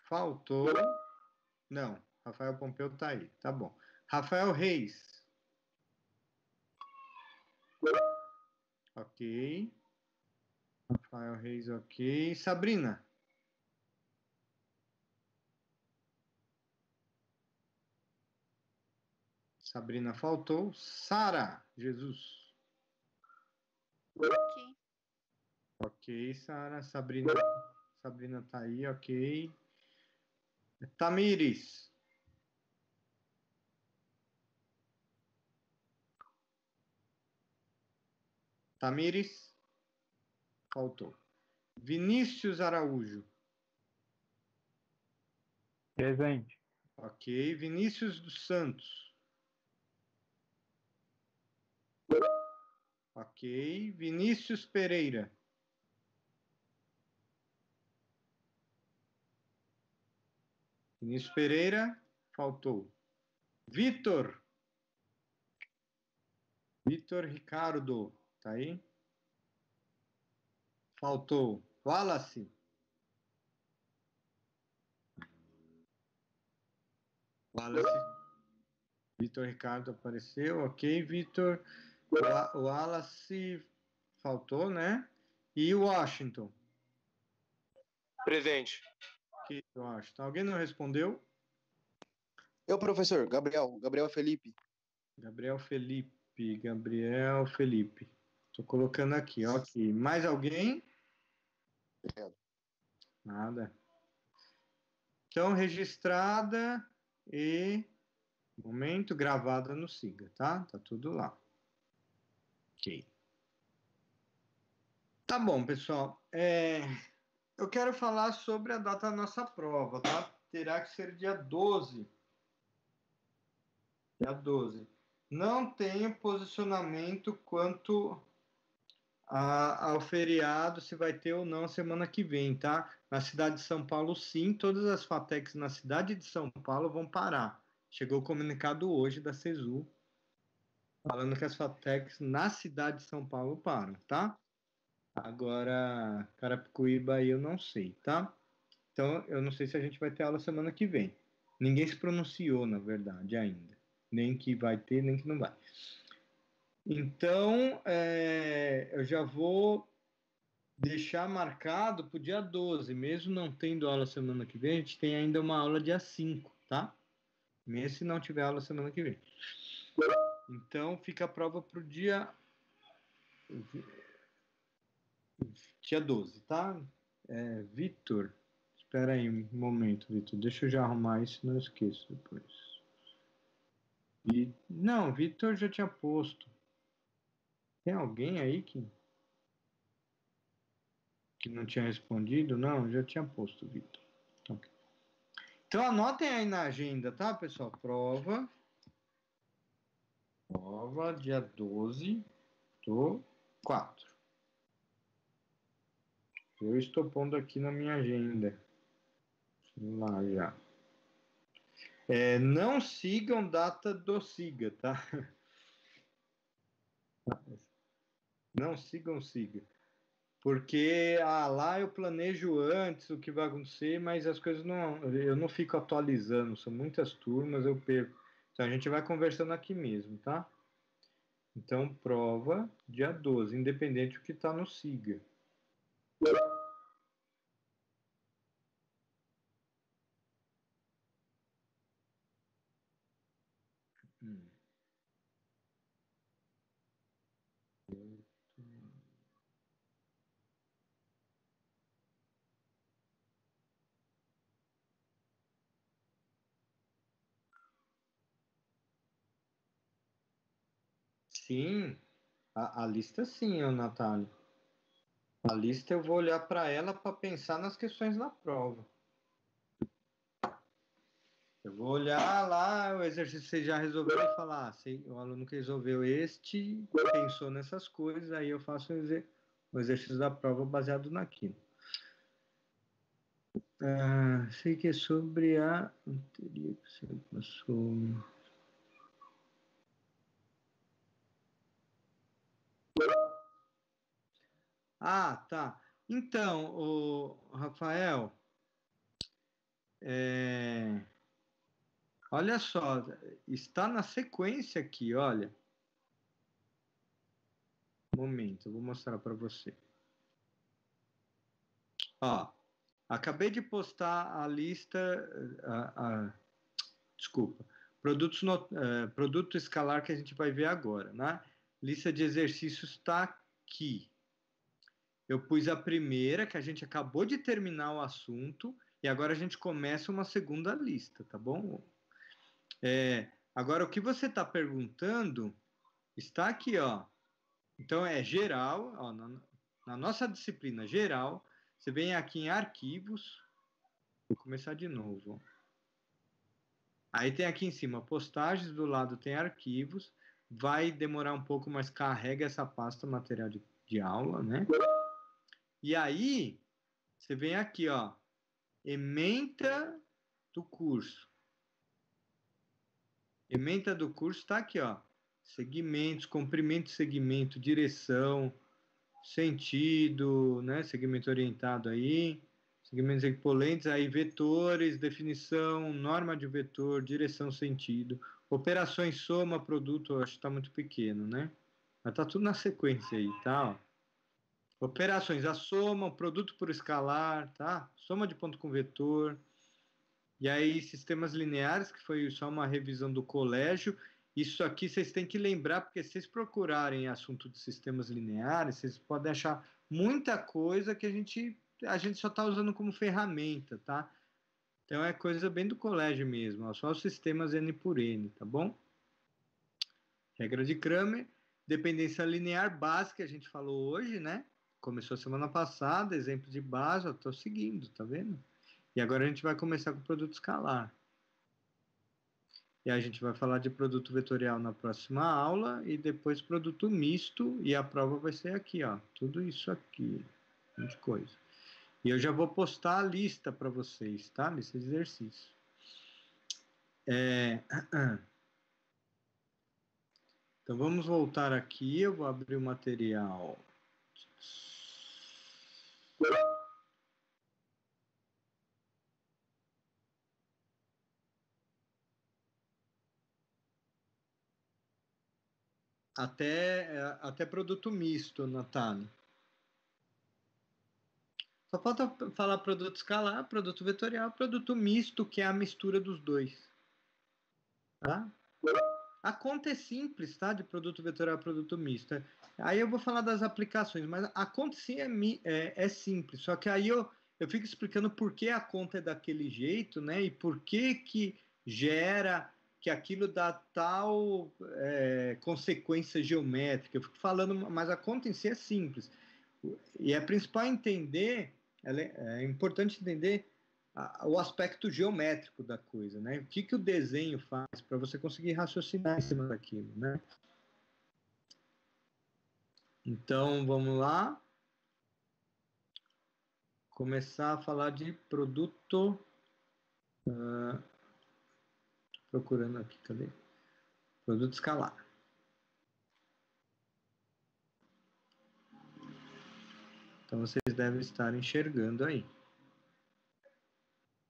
Faltou. Não, Rafael Pompeu tá aí, tá bom. Rafael Reis. Ok. Rafael Reis, ok. Sabrina. Sabrina faltou. Sara Jesus. Aqui. Ok, Sara. Sabrina tá aí, ok. Tamires. Tamires. Faltou. Vinícius Araújo. Presente. Ok. Vinícius dos Santos. Ok. Vinícius Pereira. Vinícius Pereira. Faltou. Vitor. Vitor Ricardo. Tá aí? Faltou. Wallace. Wallace. Vitor Ricardo apareceu. Ok, Vitor. Wallace faltou, né? E o Washington. Presente. Que Washington. Alguém não respondeu? Eu, professor, Gabriel Felipe. Gabriel Felipe. Tô colocando aqui, ok. Mais alguém? Obrigado. Nada. Então, registrada e momento gravada no Siga, tá? Tá tudo lá. Ok. Tá bom, pessoal. Eu quero falar sobre a data da nossa prova, tá? Terá que ser dia 12. Dia 12. Não tenho posicionamento quanto ao feriado, se vai ter ou não semana que vem, tá? Na cidade de São Paulo, sim, todas as FATECs na cidade de São Paulo vão parar. Chegou o comunicado hoje da CESU, falando que as FATECs na cidade de São Paulo param, tá? Agora, Carapicuíba aí eu não sei, tá? Então, eu não sei se a gente vai ter aula semana que vem. Ninguém se pronunciou, na verdade, ainda. Nem que vai ter, nem que não vai. Então, eu já vou deixar marcado para o dia 12. Mesmo não tendo aula semana que vem, a gente tem ainda uma aula dia 5, tá? Mesmo se não tiver aula semana que vem. Então, fica a prova para o dia 12, tá? Vitor, espera aí um momento, Vitor. Deixa eu já arrumar isso, não esqueço depois. Não, Vitor já tinha posto. Tem alguém aí que não tinha respondido? Não, já tinha posto, Vitor. Então, anotem aí na agenda, tá, pessoal? Prova, dia 12 do 4. Eu estou pondo aqui na minha agenda. Lá já. Não sigam data do SIGA, tá? Não sigam SIGA. Porque lá eu planejo antes o que vai acontecer, mas as coisas eu não fico atualizando, são muitas turmas, eu perco. Então a gente vai conversando aqui mesmo, tá? Então, prova dia 12, independente do que está no SIGA. Sim, a lista sim, Natália. A lista eu vou olhar para ela para pensar nas questões na prova. Eu vou olhar lá, o exercício você já resolveu e falar, o aluno que resolveu pensou nessas coisas, aí eu faço o exercício da prova baseado naquilo. Sei que é sobre a... Teria que ser passou... Tá. Então, o Rafael, olha só, está na sequência aqui, olha. Um momento, eu vou mostrar para você. Acabei de postar a lista, desculpa, produto escalar que a gente vai ver agora, né? Lista de exercícios está aqui. Eu pus a primeira, que a gente acabou de terminar o assunto, e agora a gente começa uma segunda lista, tá bom? Agora, o que você está perguntando está aqui, ó. Então, é geral, ó, na nossa disciplina geral, você vem aqui em arquivos, vou começar de novo. Aí tem aqui em cima postagens, do lado tem arquivos, vai demorar um pouco, mas carrega essa pasta material de aula, né? E aí, você vem aqui, ó, ementa do curso. Ementa do curso está aqui, ó, segmentos, comprimento, segmento, direção, sentido, né? Segmento orientado aí, segmentos equipolentes, aí vetores, definição, norma de vetor, direção, sentido, operações, soma, produto, eu acho que está muito pequeno, né? Mas tá tudo na sequência aí, tá? Ó. Operações, a soma, o produto por escalar, tá? Soma de ponto com vetor. E aí, sistemas lineares, que foi só uma revisão do colégio. Isso aqui vocês têm que lembrar, porque se vocês procurarem assunto de sistemas lineares, vocês podem achar muita coisa que a gente só está usando como ferramenta, tá? Então, é coisa bem do colégio mesmo, ó, só os sistemas N por N, tá bom? Regra de Cramer, dependência linear básica, a gente falou hoje, né? começou semana passada, exemplo de base, eu estou seguindo, tá vendo? E agora a gente vai começar com o produto escalar. E a gente vai falar de produto vetorial na próxima aula e depois produto misto e a prova vai ser aqui, ó. Tudo isso aqui, um monte de coisa. E eu já vou postar a lista para vocês, tá? Desse exercício. Então vamos voltar aqui, eu vou abrir o material. Até produto misto, Natália. Só falta falar produto escalar, produto vetorial, produto misto, que é a mistura dos dois. Tá? A conta é simples, tá? De produto vetorial e produto misto. Aí eu vou falar das aplicações, mas a conta sim é simples. Só que aí eu fico explicando por que a conta é daquele jeito, né? E por que gera que aquilo dá tal consequência geométrica. Eu fico falando, mas a conta em si é simples. E é principal entender, é importante entender o aspecto geométrico da coisa, né? O que o desenho faz para você conseguir raciocinar em cima daquilo, né? Então, vamos lá. Começar a falar de produto... procurando aqui, cadê? Produto escalar. Então, vocês devem estar enxergando aí.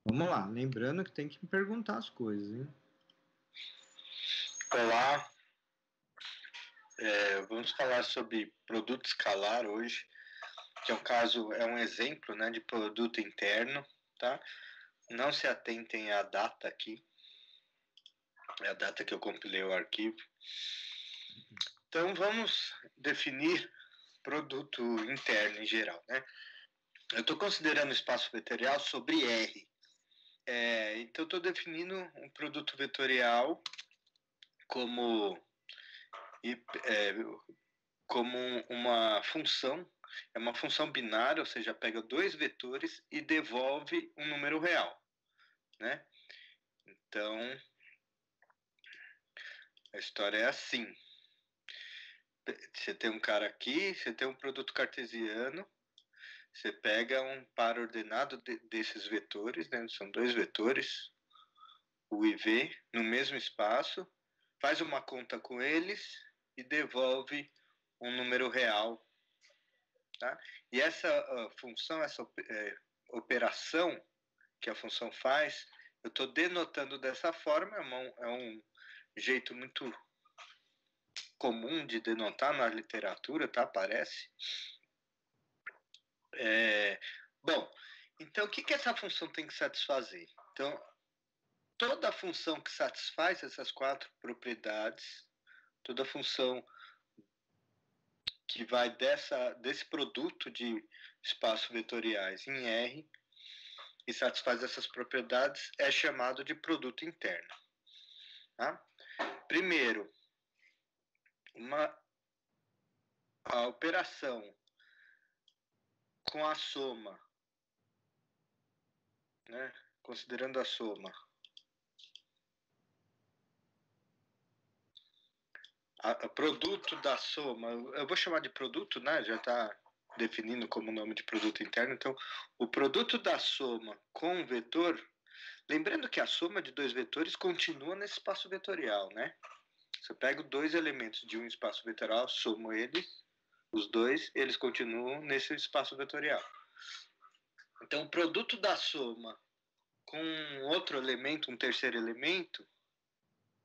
Vamos lá, lembrando que tem que me perguntar as coisas, hein? Olá, vamos falar sobre produto escalar hoje, que é um exemplo, né, de produto interno, tá? Não se atentem à data aqui, é a data que eu compilei o arquivo. Então vamos definir produto interno em geral, né? Eu estou considerando o espaço vetorial sobre R. Então, estou definindo um produto vetorial como uma função, é uma função binária, ou seja, pega dois vetores e devolve um número real, né? Então, a história é assim. Você tem um cara aqui, você tem um produto cartesiano, você pega um par ordenado desses vetores, né? São dois vetores, U e V, no mesmo espaço, faz uma conta com eles e devolve um número real. Tá? E essa função, essa operação que a função faz, eu estou denotando dessa forma, é um jeito muito comum de denotar na literatura, tá? Parece. Bom, então o que essa função tem que satisfazer? Então, toda função que satisfaz essas quatro propriedades, toda função que vai desse produto de espaços vetoriais em R e satisfaz essas propriedades é chamado de produto interno. Tá? Primeiro, a operação com a soma, né? Considerando a soma, o produto da soma, eu vou chamar de produto, né? Já está definindo como nome de produto interno. Então, o produto da soma com o vetor, lembrando que a soma de dois vetores continua nesse espaço vetorial, né? Se eu pego dois elementos de um espaço vetorial, somo eles, os dois, eles continuam nesse espaço vetorial. Então, o produto da soma com outro elemento, um terceiro elemento,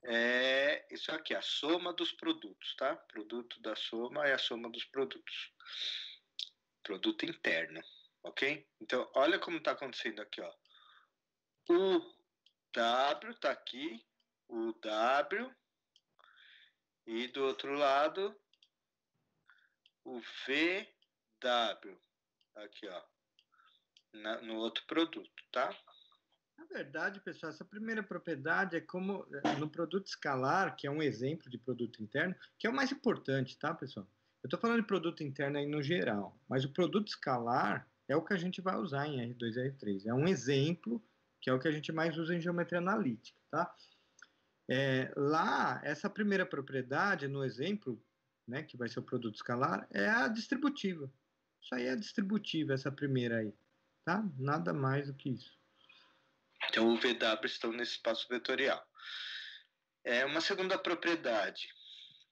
é isso aqui, a soma dos produtos, tá? Produto da soma é a soma dos produtos. Produto interno, ok? Então, olha como está acontecendo aqui, ó. O W está aqui, o W, e do outro lado, o VW, aqui, ó, no outro produto, tá? Na verdade, pessoal, essa primeira propriedade é como no produto escalar, que é um exemplo de produto interno, que é o mais importante, tá, pessoal? Eu estou falando de produto interno aí no geral, mas o produto escalar é o que a gente vai usar em R2 e R3. É um exemplo, que é o que a gente mais usa em geometria analítica, tá? Lá, essa primeira propriedade, no exemplo, né, que vai ser o produto escalar, é a distributiva. Isso aí é distributiva, essa primeira aí, tá? Nada mais do que isso. Então, o VW estão nesse espaço vetorial. Uma segunda propriedade.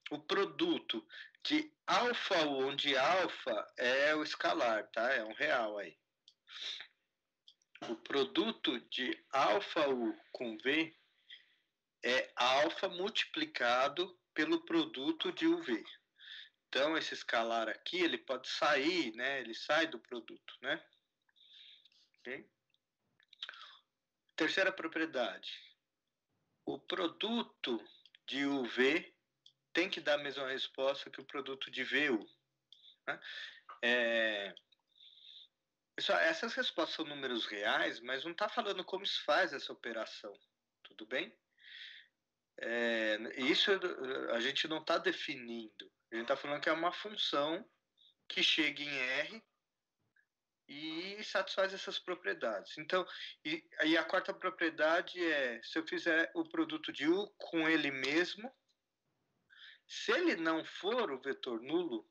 O produto de alfa U, onde alfa é o escalar, tá? É um real aí. O produto de alfa U com V é alfa multiplicado pelo produto de UV. Então, esse escalar aqui, ele pode sair, né? Ele sai do produto, né? Okay? Terceira propriedade. O produto de UV tem que dar a mesma resposta que o produto de VU. Né? Essas respostas são números reais, mas não está falando como se faz essa operação. Tudo bem? Isso a gente não está definindo. A gente está falando que é uma função que chega em R e satisfaz essas propriedades. Então, e a quarta propriedade é, se eu fizer o produto de U com ele mesmo, se ele não for o vetor nulo,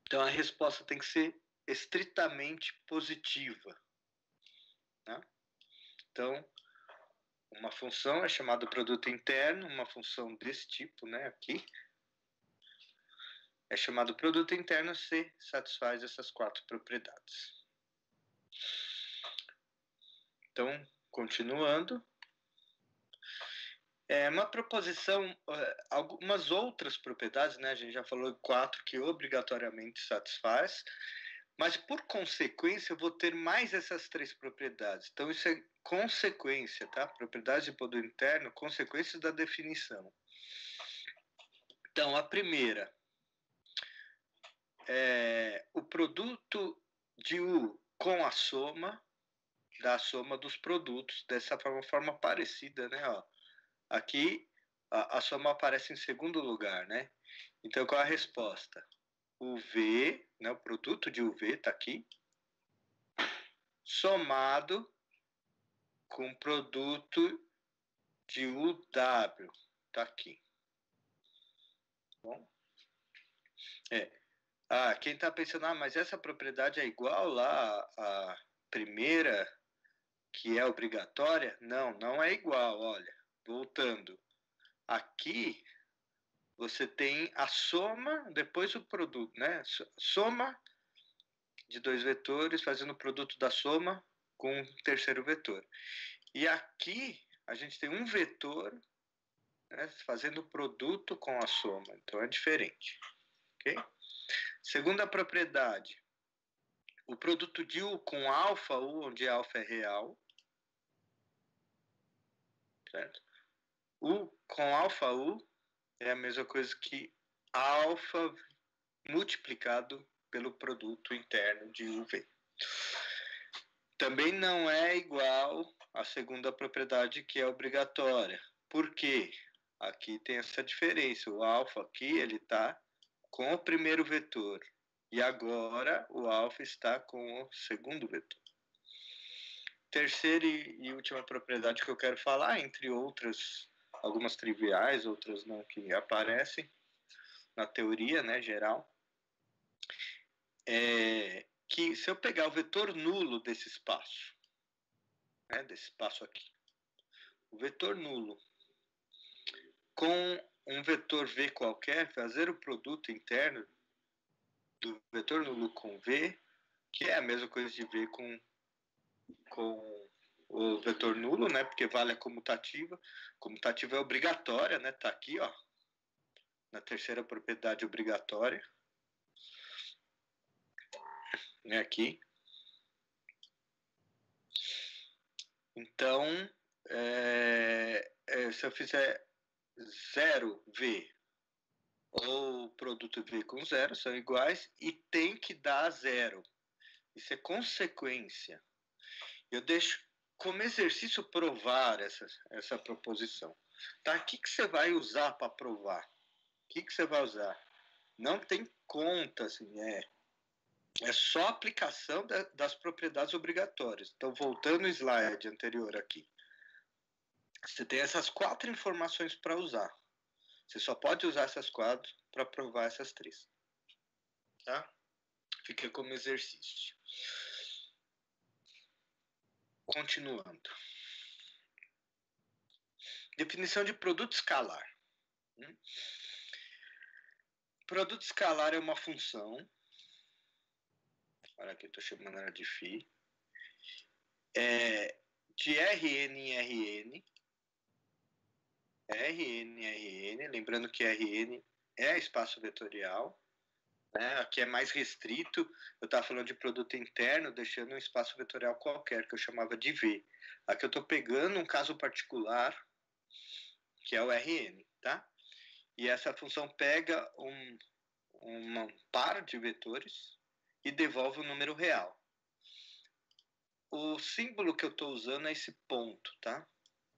então a resposta tem que ser estritamente positiva. Né? Então, uma função é chamada produto interno, uma função desse tipo, né, aqui, é chamado produto interno se satisfaz essas quatro propriedades. Então, continuando. Uma proposição, algumas outras propriedades, né, a gente já falou de 4 que obrigatoriamente satisfaz, mas por consequência eu vou ter mais essas 3 propriedades. Então, isso é consequência, tá? Propriedade de produto interno, consequência da definição. Então, a primeira o produto de U com a soma da soma dos produtos, dessa forma parecida, né? Ó, aqui a soma aparece em segundo lugar, né? Então, qual é a resposta? O V, né, o produto de UV está aqui, somado com o produto de UW, está aqui. Bom? Quem está pensando, mas essa propriedade é igual lá à primeira, que é obrigatória? Não, não é igual, olha. Voltando. Aqui, você tem a soma, depois o produto, né? Soma de 2 vetores, fazendo o produto da soma com o terceiro vetor. E aqui, a gente tem um vetor, né, fazendo o produto com a soma. Então, é diferente. Ok? Segunda propriedade. O produto de U com alfa U, onde alfa é real. Certo? U com alfa U é a mesma coisa que alfa multiplicado pelo produto interno de UV. Também não é igual à segunda propriedade, que é obrigatória. Por quê? Aqui tem essa diferença. O alfa aqui, ele está com o primeiro vetor. E agora o alfa está com o segundo vetor. Terceira e última propriedade que eu quero falar, entre outras, algumas triviais, outras não que aparecem na teoria, né, geral, é que se eu pegar o vetor nulo desse espaço, né, desse espaço aqui, o vetor nulo com um vetor V qualquer, fazer o produto interno do vetor nulo com V, que é a mesma coisa de V com o vetor nulo, né? Porque vale a comutativa. Comutativa é obrigatória, né? Tá aqui, ó, na terceira propriedade obrigatória. É aqui. Então, se eu fizer 0V ou produto V com 0 são iguais e tem que dar 0. Isso é consequência. Eu deixo como exercício provar essa proposição. Tá? O que você vai usar para provar? O que você vai usar? Não tem conta, assim, é só aplicação das propriedades obrigatórias. Então, voltando ao slide anterior aqui. Você tem essas 4 informações para usar. Você só pode usar essas 4 para provar essas 3. Tá? Fica como exercício. Continuando. Definição de produto escalar. Produto escalar é uma função. Olha aqui, eu estou chamando ela de φ. De Rn em Rn. Rn em Rn. Lembrando que Rn é espaço vetorial. Aqui é mais restrito. Eu estava falando de produto interno, deixando um espaço vetorial qualquer, que eu chamava de V. Aqui eu estou pegando um caso particular, que é o Rn, tá? E essa função pega um par de vetores e devolve o número real. O símbolo que eu estou usando é esse ponto, tá?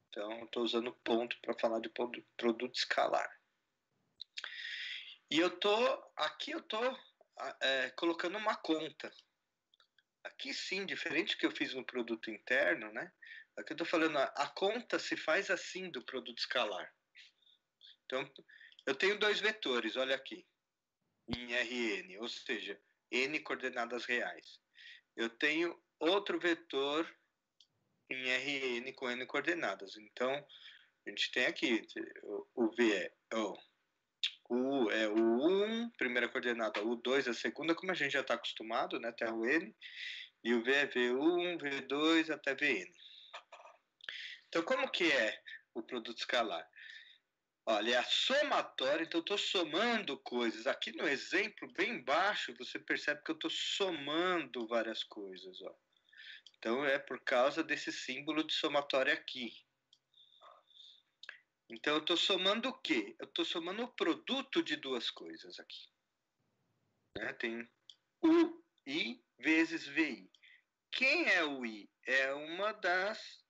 Então, eu estou usando ponto para falar de produto escalar. E aqui eu estou colocando uma conta. Aqui sim, diferente do que eu fiz no produto interno, né? Aqui eu estou falando, a conta se faz assim do produto escalar. Então, eu tenho 2 vetores, olha aqui, em Rn, ou seja, n coordenadas reais. Eu tenho outro vetor em Rn com n coordenadas. Então, a gente tem aqui, o V é o U é o 1, primeira coordenada, o 2 a segunda, como a gente já está acostumado, né, até o n, e o V é V1, V2 até Vn. Então, como que é o produto escalar? Olha, é a somatória, então eu estou somando coisas. Aqui no exemplo, bem embaixo, você percebe que eu estou somando várias coisas. Ó. Então, é por causa desse símbolo de somatória aqui. Então, eu estou somando o quê? Eu estou somando o produto de 2 coisas aqui. Tem UI vezes VI. Quem é o I? É uma das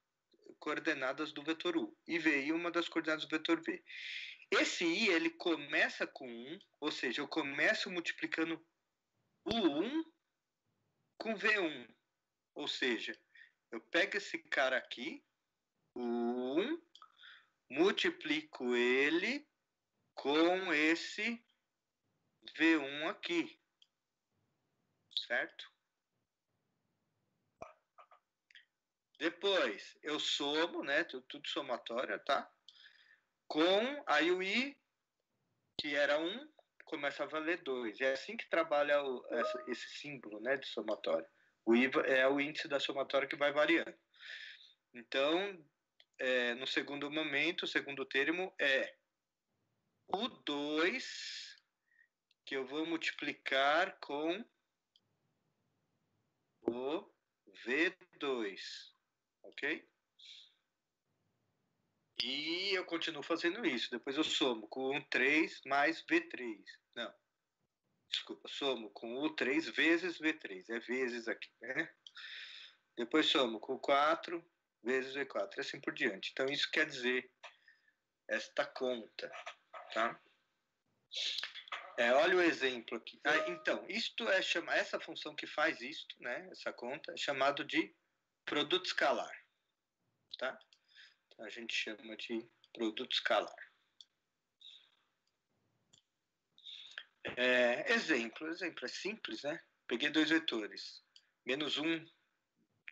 coordenadas do vetor U. E VI uma das coordenadas do vetor V. Esse I, ele começa com 1, ou seja, eu começo multiplicando U1 com V1. Ou seja, eu pego esse cara aqui, o 1, multiplico ele com esse V1 aqui. Certo? Depois, eu somo, né? Tudo somatória, tá? Com aí o I, que era 1, começa a valer 2. É assim que trabalha esse símbolo, né, de somatória. O I é o índice da somatória que vai variando. Então, no segundo momento, o segundo termo é o 2, que eu vou multiplicar com o V2. Ok? E eu continuo fazendo isso. Depois eu somo com o 3 mais V3. Não. Desculpa, somo com o 3 vezes V3. É vezes aqui, né? Depois somo com o 4 vezes V4. E assim por diante. Então, isso quer dizer esta conta. Tá? Olha o exemplo aqui. Então, essa função que faz isto, né? Essa conta, é chamado de produto escalar. Tá? Então, a gente chama de produto escalar. Exemplo é simples, né? Peguei 2 vetores. Menos 1,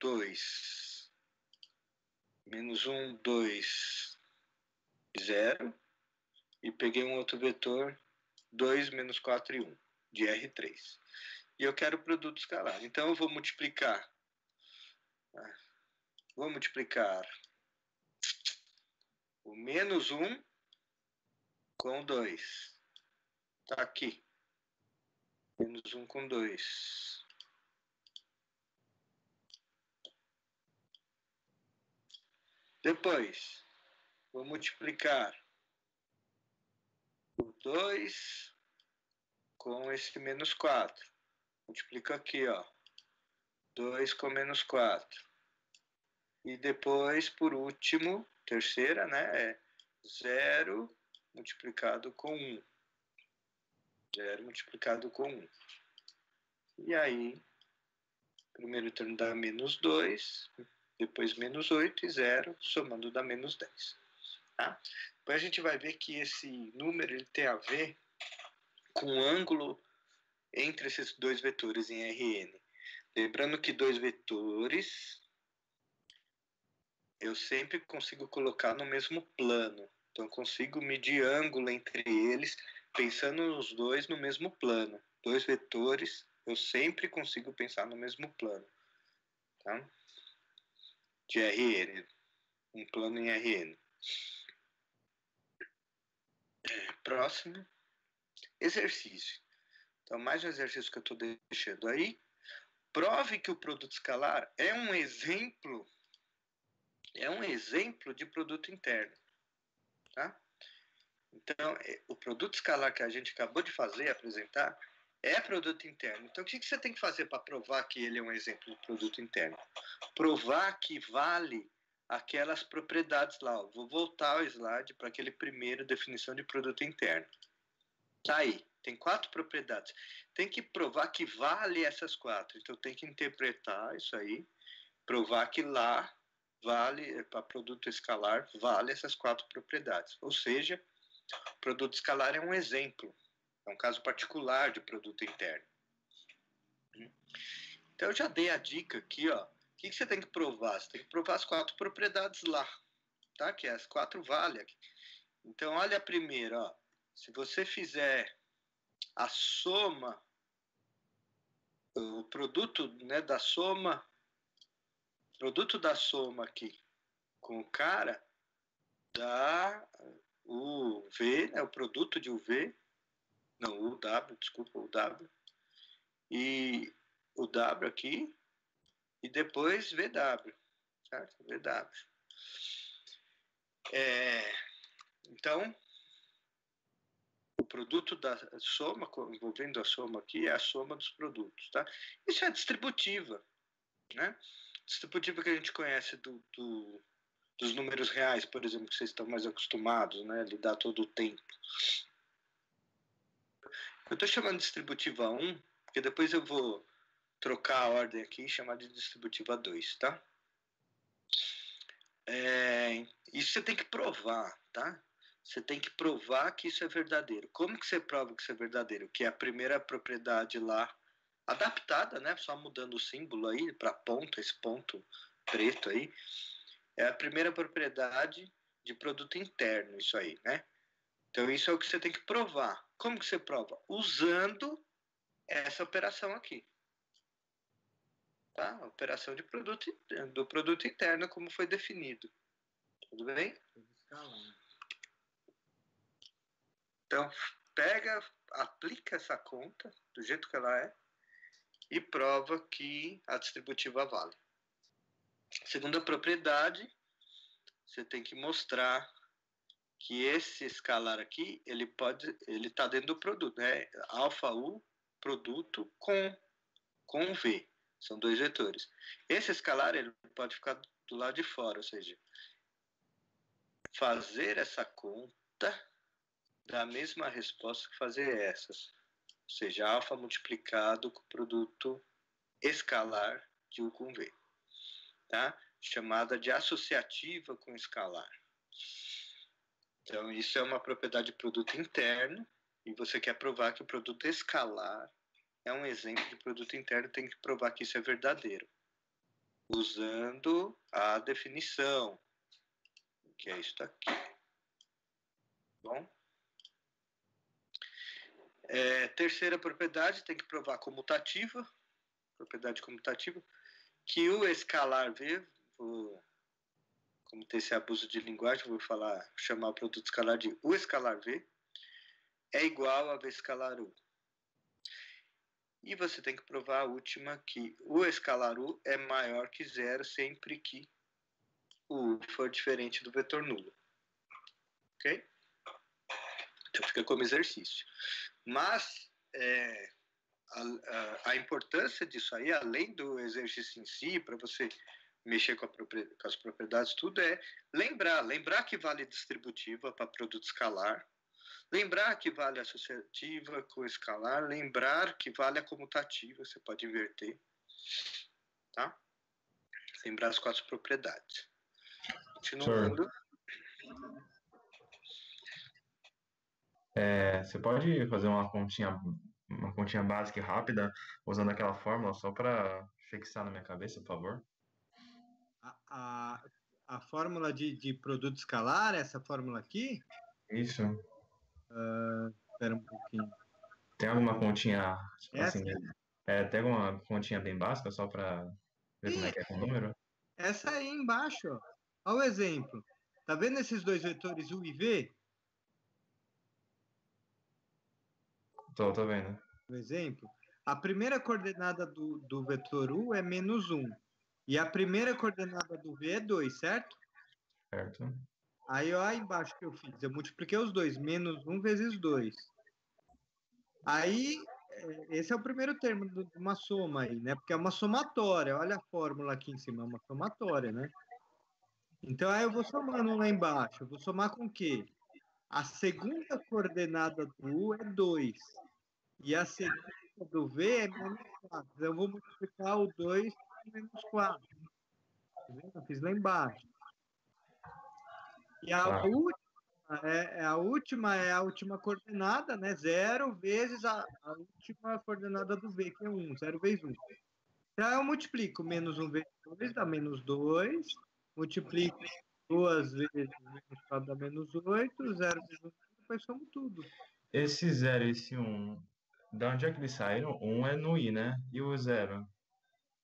2. Menos 1, 2, 0. E peguei um outro vetor, 2, menos 4 e 1, de R3. E eu quero o produto escalar. Então, eu vou multiplicar. Vou multiplicar o menos 1 com 2. Está aqui. Menos 1 com 2. Depois, vou multiplicar o 2 com esse menos 4. Multiplico aqui, ó. 2 com menos 4. E depois, por último, terceira, né? É 0 multiplicado com 1. 0 multiplicado com 1. E aí, primeiro termo dá menos 2, depois menos 8 e 0, somando dá menos 10. Tá? Depois a gente vai ver que esse número ele tem a ver com o ângulo entre esses dois vetores em Rn. Lembrando que dois vetores eu sempre consigo colocar no mesmo plano. Então eu consigo medir ângulo entre eles pensando nos dois no mesmo plano. Dois vetores eu sempre consigo pensar no mesmo plano. Tá? De Rn. Um plano em Rn. Próximo. Exercício. Então, mais um exercício que eu estou deixando aí. Prove que o produto escalar é um exemplo de produto interno. Tá? Então, o produto escalar que a gente acabou de fazer, apresentar, é produto interno. Então, o que você tem que fazer para provar que ele é um exemplo de produto interno? Provar que vale aquelas propriedades lá. Vou voltar ao slide para aquele primeiro definição de produto interno. Tá aí, tem 4 propriedades. Tem que provar que vale essas 4. Então tem que interpretar isso aí, provar que lá vale, para produto escalar, vale essas 4 propriedades. Ou seja, o produto escalar é um exemplo, é um caso particular de produto interno. Então eu já dei a dica aqui, ó. O que você tem que provar? Você tem que provar as 4 propriedades lá, tá? Que as 4 valem aqui. Então olha a primeira, ó. Se você fizer a soma, o produto, né, da soma, produto da soma aqui com o cara, dá o V, né, o produto de UV, não, o W, desculpa, o W, e o W aqui, e depois VW, certo? VW. Então, o produto da soma, envolvendo a soma aqui, é a soma dos produtos, tá? Isso é distributiva, né? Distributiva que a gente conhece dos números reais, por exemplo, que vocês estão mais acostumados, né? Lidar todo o tempo. Eu estou chamando de distributiva 1, porque depois eu vou trocar a ordem aqui e chamar de distributiva 2, tá? Isso você tem que provar, tá? Você tem que provar que isso é verdadeiro. Como que você prova que isso é verdadeiro? Que é a primeira propriedade lá, adaptada, né? Só mudando o símbolo aí para ponto, esse ponto preto aí. É a primeira propriedade de produto interno, isso aí, né? Então isso é o que você tem que provar. Como que você prova? Usando essa operação aqui. Tá? A operação de do produto interno, como foi definido. Tudo bem? Então, aplica essa conta do jeito que ela é e prova que a distributiva vale. Segunda propriedade, você tem que mostrar que esse escalar aqui, ele está dentro do produto, né? Alfa U, produto com V. São 2 vetores. Esse escalar, ele pode ficar do lado de fora, ou seja, fazer essa conta dá a mesma resposta que fazer essas. Ou seja, alfa multiplicado com o produto escalar de U com V. Tá? Chamada de associativa com escalar. Então, isso é uma propriedade de produto interno e você quer provar que o produto escalar é um exemplo de produto interno, tem que provar que isso é verdadeiro. Usando a definição, que é isso aqui. Bom? Terceira propriedade, tem que provar comutativa, propriedade comutativa, que o escalar V, como tem esse abuso de linguagem, vou chamar o produto escalar de U escalar V, é igual a V escalar U. E você tem que provar a última, que o escalar U é maior que 0 sempre que o U for diferente do vetor nulo. Ok? Então fica como exercício. Mas a importância disso aí, além do exercício em si, para você mexer com as propriedades, tudo é lembrar que vale distributiva para produto escalar. Lembrar que vale associativa com escalar, lembrar que vale a comutativa, você pode inverter, tá? Lembrar as 4 propriedades. Continuando. Você pode fazer uma continha básica e rápida usando aquela fórmula só para fixar na minha cabeça, por favor? A fórmula de produto escalar, essa fórmula aqui? Isso. Espera um pouquinho. Tem alguma continha, Essa? assim, tem alguma continha bem básica só para ver como é que é com o número? Essa aí embaixo, ó. Olha o exemplo. Tá vendo esses 2 vetores U e V? Tô vendo. O exemplo. A primeira coordenada do vetor U é -1. E a primeira coordenada do V é 2, certo? Certo. Aí, ó, aí embaixo que eu fiz. Eu multipliquei os dois. -1 vezes 2. Aí, esse é o primeiro termo de uma soma aí, né? Porque é uma somatória. Olha a fórmula aqui em cima. É uma somatória, né? Então, aí eu vou somando lá embaixo. Eu vou somar com o quê? A segunda coordenada do U é 2. E a segunda do V é -4. Eu vou multiplicar o 2 por -4. Tá vendo? Eu fiz lá embaixo. E a última é a última coordenada, né? 0 vezes a última coordenada do V, que é 1. 0 vezes 1. Então, eu multiplico -1 vezes 2 dá -2. Multiplico 2 vezes -4 dá -8. 0 vezes 1, depois somo tudo. Esse 0 e esse 1, da onde é que eles saíram? 1 é no I, né? E o 0?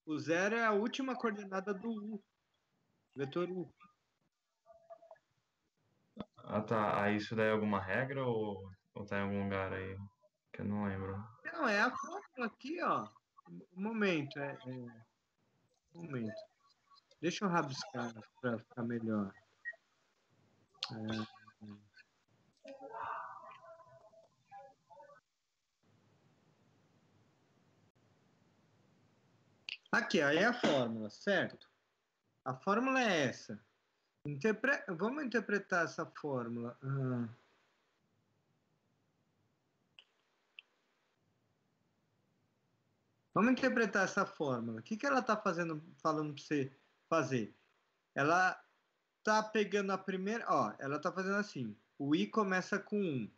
O 0 é a última coordenada do U. Vetor U. Ah, tá. Aí isso daí é alguma regra ou tá em algum lugar aí que eu não lembro? Não, é a fórmula aqui, ó. Um momento. Um momento. Deixa eu rabiscar para ficar melhor. Aqui, aí é a fórmula, certo? A fórmula é essa. Vamos interpretar essa fórmula. Vamos interpretar essa fórmula. O que ela está falando para você fazer? Ela está pegando a primeira... Ó, ela está fazendo assim. O I começa com 1.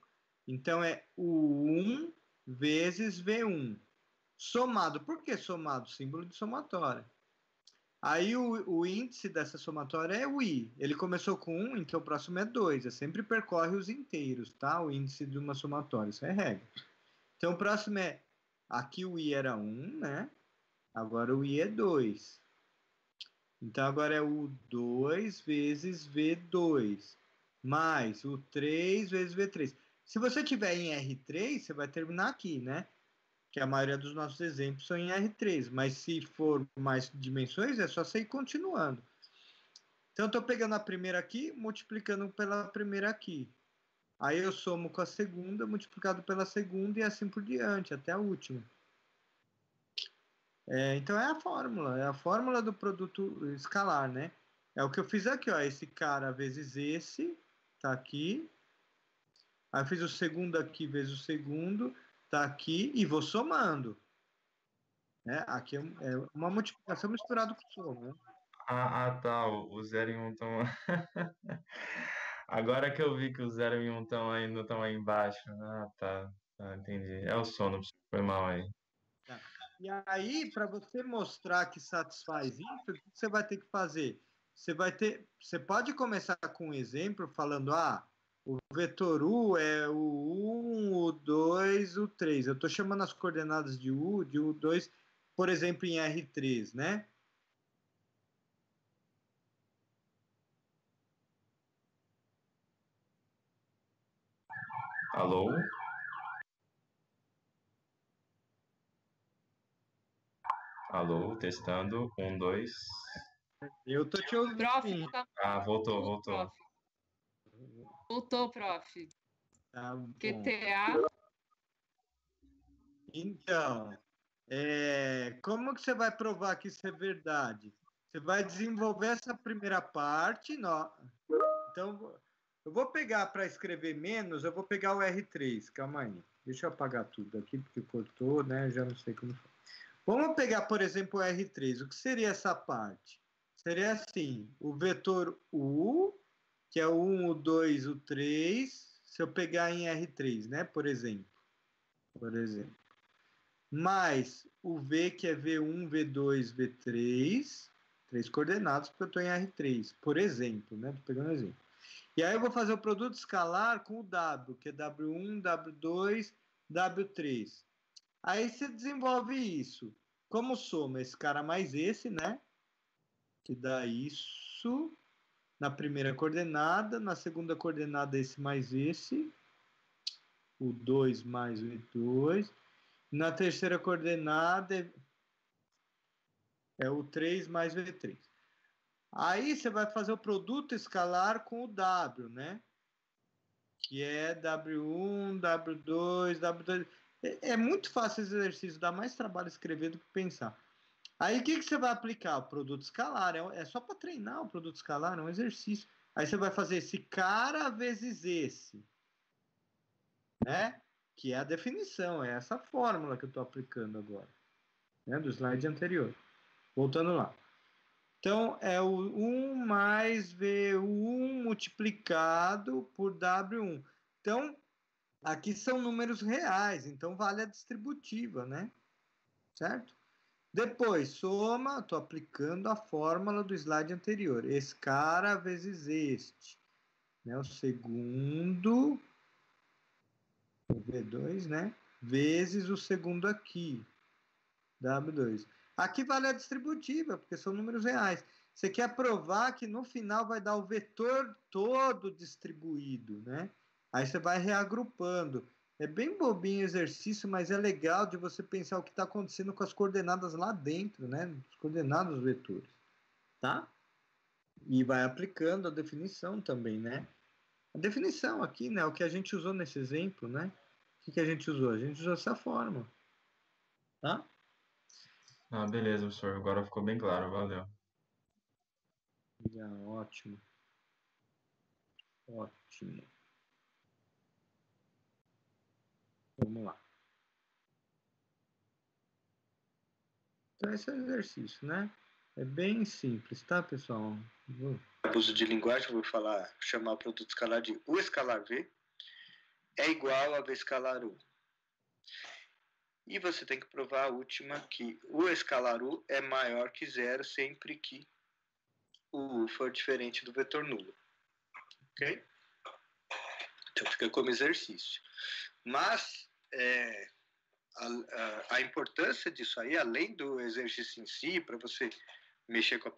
Então, é o 1 vezes V1. Somado. Por que somado? Símbolo de somatória. Aí, o índice dessa somatória é o I. Ele começou com 1, então o próximo é 2. Eu sempre percorre os inteiros, tá? O índice de uma somatória. Isso é regra. Então, o próximo é... Aqui o I era 1, né? Agora o I é 2. Então, agora é o 2 vezes V2. Mais o 3 vezes V3. Se você tiver em R3, você vai terminar aqui, né? Que a maioria dos nossos exemplos são em R3. Mas se for mais dimensões, é só você ir continuando. Então, eu estou pegando a primeira aqui, multiplicando pela primeira aqui. Aí eu somo com a segunda, multiplicado pela segunda e assim por diante, até a última. Então é a fórmula do produto escalar, né? É o que eu fiz aqui, ó, esse cara vezes esse, tá aqui. Aí eu fiz o segundo aqui vezes o segundo, tá aqui, e vou somando. Aqui é uma multiplicação misturada com soma, né? Tá, o 0 e 1 estão... Agora que eu vi que o 0 e 1 estão aí embaixo. Tá, entendi. É o sono, foi mal aí. Tá. E aí, para você mostrar que satisfaz isso, o que você vai ter que fazer? Você pode começar com um exemplo falando, o vetor U é o 1, o 2, o 3. Eu estou chamando as coordenadas de U2, por exemplo, em R3, né? Alô? Alô, testando. 1, 2. Eu tô te ouvindo. Prof, tá... Voltou. Prof. Voltou, prof. Tá bom. QTA. Então, como que você vai provar que isso é verdade? Você vai desenvolver essa primeira parte. Então, Eu vou pegar para escrever menos, eu vou pegar o R3, calma aí. Deixa eu apagar tudo aqui, porque cortou, né? Já não sei como foi. Vamos pegar, por exemplo, o R3. O que seria essa parte? Seria assim, o vetor U, que é o 1, o 2, o 3, se eu pegar em R3, né? Por exemplo. Mais o V, que é V1, V2, V3, 3 coordenadas, porque eu estou em R3, por exemplo, né? Estou pegando um exemplo. E aí eu vou fazer o produto escalar com o W, que é W1, W2, W3. Aí você desenvolve isso. Como soma esse cara mais esse, né? Que dá isso na primeira coordenada, na segunda coordenada esse mais esse, o 2 mais o E2, na terceira coordenada é o 3 mais o E3. Aí você vai fazer o produto escalar com o W, né? Que é W1, W2, W2. É muito fácil esse exercício, dá mais trabalho escrever do que pensar. Aí o que você vai aplicar? O produto escalar. É só para treinar o produto escalar, é um exercício. Aí você vai fazer esse cara vezes esse, né? Que é a definição, é essa fórmula que eu estou aplicando agora, né? Do slide anterior. Voltando lá. Então, é o 1 mais V1 multiplicado por W1. Então, aqui são números reais, então vale a distributiva, né? Certo? Depois, soma, estou aplicando a fórmula do slide anterior. Esse cara vezes este. Né? O segundo, o V2, né? Vezes o segundo aqui, W2. Aqui vale a distributiva, porque são números reais. Você quer provar que no final vai dar o vetor todo distribuído, né? Aí você vai reagrupando. É bem bobinho o exercício, mas é legal de você pensar o que está acontecendo com as coordenadas lá dentro, né? As coordenadas dos vetores, tá? E vai aplicando a definição também, né? A definição aqui, né? O que a gente usou nesse exemplo, né? O que a gente usou? A gente usou essa forma, tá? Ah, beleza, professor. Agora ficou bem claro. Valeu. Ótimo. Ótimo. Vamos lá. Então, esse é o exercício, né? É bem simples, tá, pessoal? Uso de linguagem, vou chamar o produto escalar de U escalar V é igual a V escalar U. E você tem que provar a última, que U escalar U é maior que zero sempre que o U for diferente do vetor nulo. Ok? Então fica como exercício. Mas a importância disso aí, além do exercício em si, para você mexer com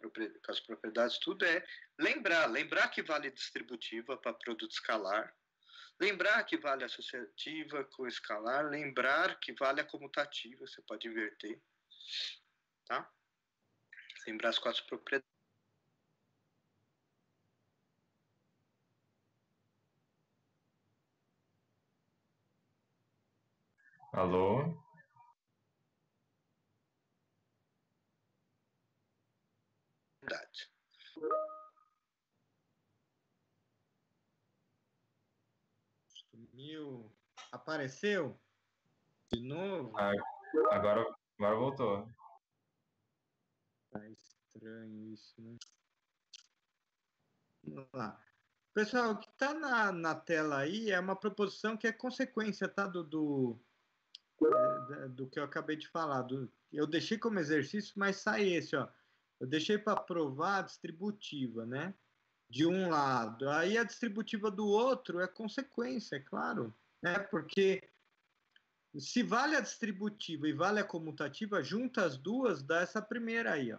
as propriedades, tudo é lembrar que vale distributiva para produto escalar, lembrar que vale associativa com escalar, lembrar que vale a comutativa, você pode inverter, tá? Lembrar as 4 propriedades. Alô? Sumiu. Apareceu? De novo? Agora voltou. Tá estranho isso, né? Vamos lá. Pessoal, o que está na tela aí é uma proposição que é consequência, tá? Do que eu acabei de falar. Eu deixei como exercício, mas sai esse, ó. Eu deixei para provar a distributiva, né? De um lado. Aí a distributiva do outro é consequência, é claro. Né? Porque se vale a distributiva e vale a comutativa, junta as duas, dá essa primeira aí, ó.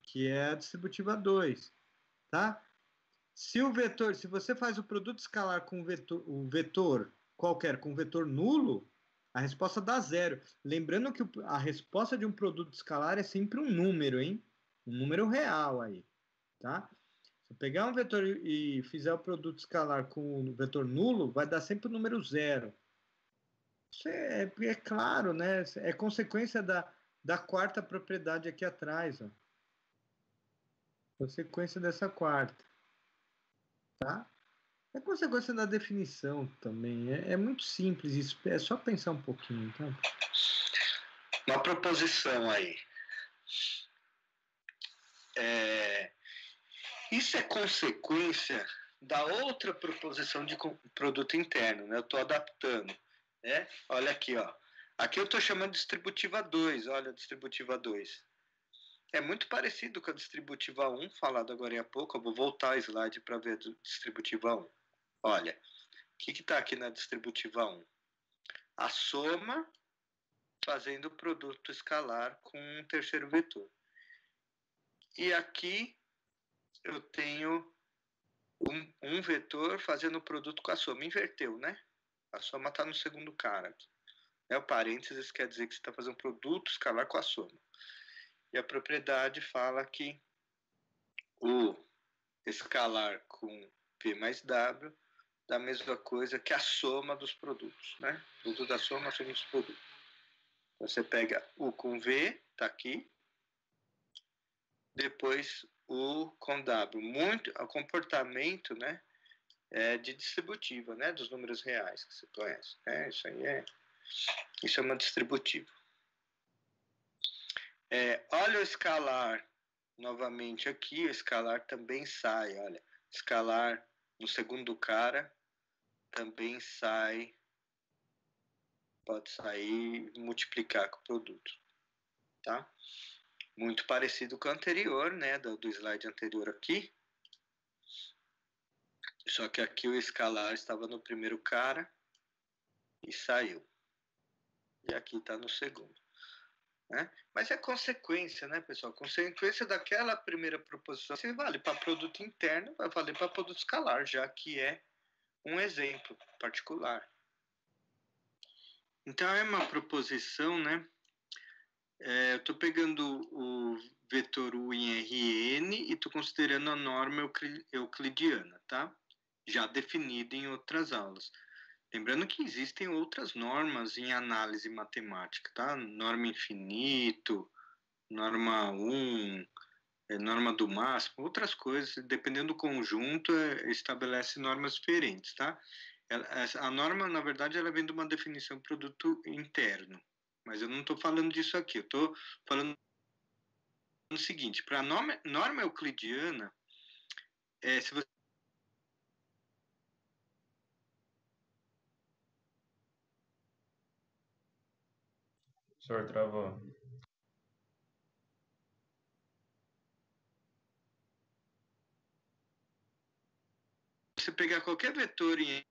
Que é a distributiva 2, tá? Se você faz o produto escalar com o vetor qualquer, com vetor nulo, a resposta dá zero. Lembrando que a resposta de um produto escalar é sempre um número, hein? Um número real aí, tá? Se eu pegar um vetor e fizer o produto escalar com o vetor nulo, vai dar sempre o número zero. Isso é claro, né? É consequência da quarta propriedade aqui atrás, ó. Consequência dessa quarta. tá? É consequência da definição também. É muito simples isso. É só pensar um pouquinho, tá? Uma proposição aí. Isso é consequência da outra proposição de produto interno, né? Eu estou adaptando, né? Olha aqui, ó. Aqui eu estou chamando de distributiva 2. Olha a distributiva 2. É muito parecido com a distributiva 1, falado agora há pouco. Eu vou voltar ao slide para ver a distributiva 1. Olha, o que está aqui na distributiva 1? A soma fazendo o produto escalar com um terceiro vetor. E aqui eu tenho um vetor fazendo o produto com a soma. Inverteu, né? A soma está no segundo cara aqui. O parênteses quer dizer que você está fazendo um produto escalar com a soma. E a propriedade fala que o escalar com P mais W dá a mesma coisa que a soma dos produtos, né? Produto da soma, a soma dos produtos. Então, você pega U com V, está aqui. Depois U com W. O comportamento, né, de distributiva, né, dos números reais que você conhece. Isso é uma distributiva. Olha o escalar novamente aqui. O escalar também sai. Olha, escalar no segundo cara também sai. Pode sair e multiplicar com o produto. Tá? Muito parecido com o anterior, né? Do slide anterior aqui. Só que aqui o escalar estava no primeiro cara e saiu. E aqui está no segundo. Né? Mas é consequência, né, pessoal? Consequência daquela primeira proposição. Se vale para produto interno, vai valer para produto escalar, já que é um exemplo particular. Então, é uma proposição, né? Eu estou pegando o vetor U em Rn e estou considerando a norma euclidiana, tá? Já definida em outras aulas. Lembrando que existem outras normas em análise matemática, tá? Norma infinito, norma 1, norma do máximo, outras coisas, dependendo do conjunto, estabelece normas diferentes, tá? A norma, na verdade, ela vem de uma definição de produto interno. Mas eu não estou falando disso aqui, eu estou falando o seguinte, para a norma euclidiana, se você... O senhor travou. Você pegar qualquer vetor em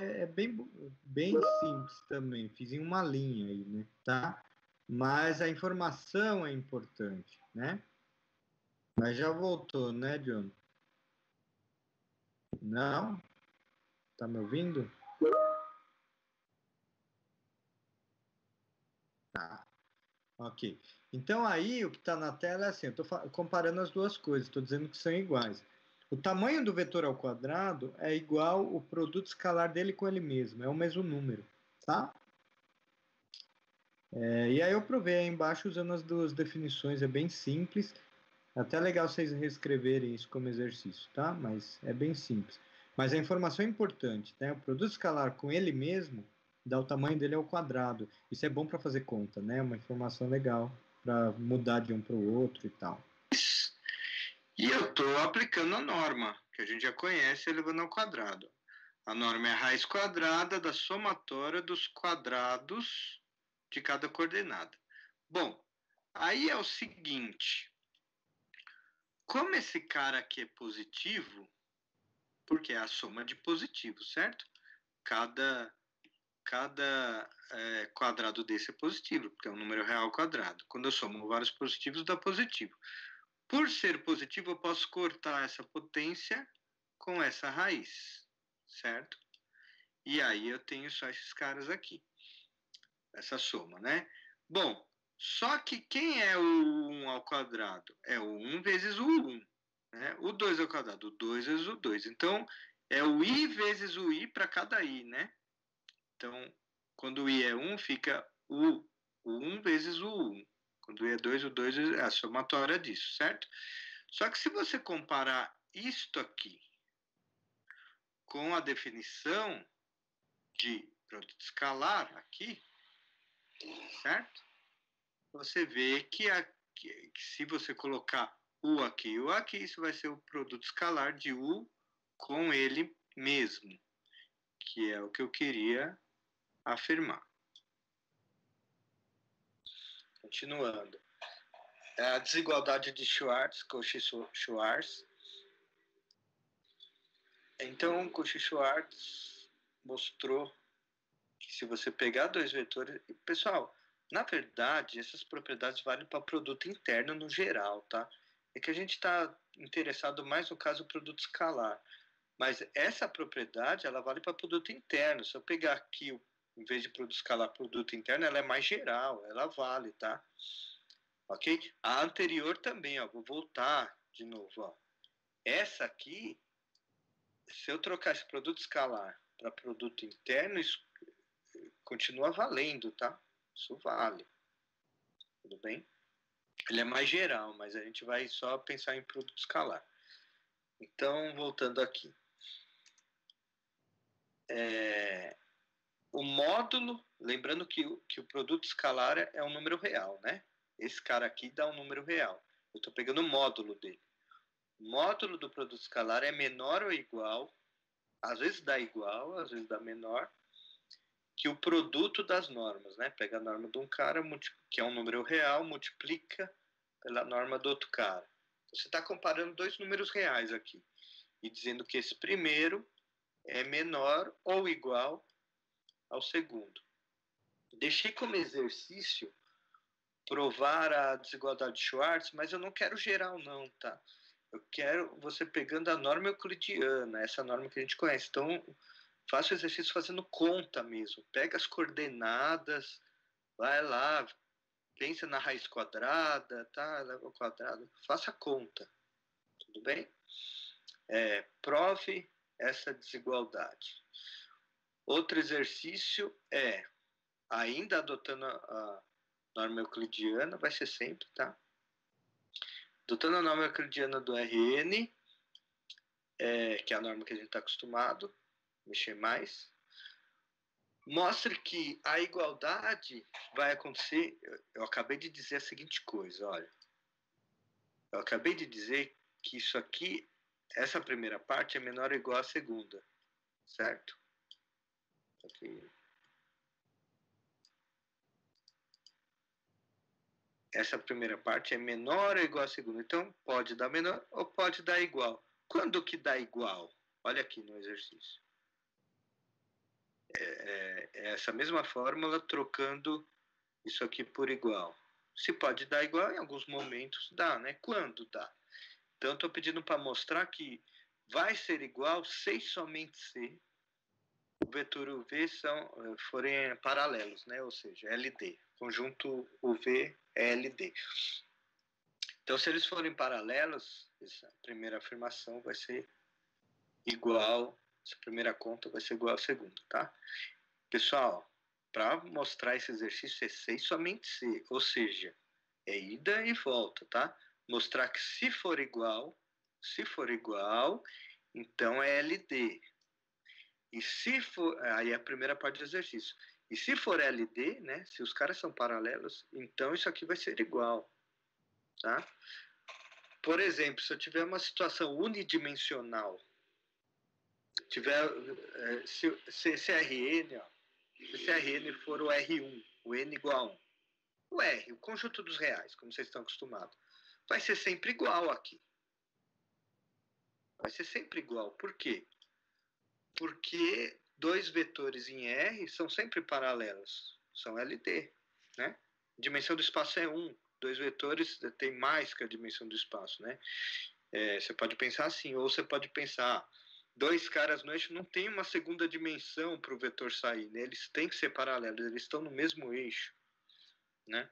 É bem simples também. Fiz em uma linha aí, né? Tá? Mas a informação é importante, né? Mas já voltou, né, John? Não? Tá me ouvindo? Tá. Ok. Então aí o que está na tela é assim, eu estou comparando as duas coisas, estou dizendo que são iguais. O tamanho do vetor ao quadrado é igual o produto escalar dele com ele mesmo, é o mesmo número, tá? E aí eu provei aí embaixo usando as duas definições, é bem simples, é até legal vocês reescreverem isso como exercício, tá? Mas é bem simples. Mas a informação é importante, né? O produto escalar com ele mesmo dá o tamanho dele ao quadrado. Isso é bom para fazer conta, né? Uma informação legal para mudar de um para o outro e tal. E eu estou aplicando a norma, que a gente já conhece, elevando ao quadrado. A norma é a raiz quadrada da somatória dos quadrados de cada coordenada. Bom, aí é o seguinte. Como esse cara aqui é positivo, porque é a soma de positivos, certo? Cada quadrado desse é positivo, porque é um número real quadrado. Quando eu somo vários positivos, dá positivo. Por ser positivo, eu posso cortar essa potência com essa raiz, certo? E aí eu tenho só esses caras aqui, essa soma, né? Bom, Só que quem é o 1 ao quadrado? É o 1 vezes o 1. Né? O 2 ao quadrado, o 2 vezes o 2. Então, é o i vezes o i para cada i, né? Então, quando o i é 1, fica o 1 vezes o 1. Quando o i é 2, o 2 é a somatória disso, certo? Só que se você comparar isto aqui com a definição de produto escalar aqui, certo? Você vê que se você colocar U aqui e U aqui, isso vai ser o produto escalar de U com ele mesmo, que é o que eu queria afirmar. Continuando. A desigualdade de Schwartz, Cauchy-Schwarz. Então, Cauchy-Schwarz mostrou que se você pegar dois vetores... Pessoal, na verdade, essas propriedades valem para produto interno no geral, tá? É que a gente está interessado mais no caso do produto escalar. Mas essa propriedade, ela vale para produto interno. Se eu pegar aqui, em vez de produto escalar, produto interno, ela é mais geral, ela vale, tá? Ok? A anterior também, ó, vou voltar de novo, ó. Essa aqui, se eu trocar esse produto escalar para produto interno, isso continua valendo, tá? Isso vale. Tudo bem? Ele é mais geral, mas a gente vai só pensar em produto escalar. Então, voltando aqui. O módulo, lembrando que o produto escalar é um número real, né? Esse cara aqui dá um número real. Eu estou pegando o módulo dele. O módulo do produto escalar é menor ou igual, às vezes dá igual, às vezes dá menor, que o produto das normas, né? Pega a norma de um cara, que é um número real, multiplica pela norma do outro cara. Você está comparando dois números reais aqui e dizendo que esse primeiro é menor ou igual ao segundo. Deixei como exercício provar a desigualdade de Schwartz, mas eu não quero geral não, tá? Eu quero você pegando a norma euclidiana, essa norma que a gente conhece. Então, faça o exercício fazendo conta mesmo. Pega as coordenadas, vai lá, pensa na raiz quadrada, tá? Leva ao quadrado, faça a conta. Tudo bem? Prove essa desigualdade. Outro exercício é, ainda adotando a norma euclidiana, vai ser sempre, tá? Adotando a norma euclidiana do Rn, que é a norma que a gente está acostumado, mexer mais. Mostre que a igualdade vai acontecer... Eu acabei de dizer a seguinte coisa, olha. Eu acabei de dizer que isso aqui, essa primeira parte é menor ou igual à segunda, certo? Aqui. Essa primeira parte é menor ou igual à segunda. Então, pode dar menor ou pode dar igual. Quando que dá igual? Olha aqui no exercício. É essa mesma fórmula trocando isso aqui por igual. Se pode dar igual, em alguns momentos dá, né? Quando dá? Então, estou pedindo para mostrar que vai ser igual se e somente se o vetor UV forem paralelos, né? Ou seja, LD. Conjunto UV é LD. Então, se eles forem paralelos, essa primeira afirmação vai ser igual, essa primeira conta vai ser igual à segunda, tá? Pessoal, para mostrar esse exercício é se e somente se, ou seja, é ida e volta, tá? Mostrar que se for igual, então é LD. E se for, aí é a primeira parte do exercício. E se for LD, né, se os caras são paralelos, então isso aqui vai ser igual, tá? Por exemplo, se eu tiver uma situação unidimensional, se Rn, ó, se Rn for o R1, o N igual a 1, o R, o conjunto dos reais, como vocês estão acostumados, vai ser sempre igual aqui. Vai ser sempre igual. Por quê? Porque dois vetores em R são sempre paralelos. São LD, né? Dimensão do espaço é 1. Dois vetores tem mais que a dimensão do espaço, né? Você pode pensar assim, ou você pode pensar, dois caras no eixo não tem uma segunda dimensão para o vetor sair, né? Eles têm que ser paralelos, eles estão no mesmo eixo, né?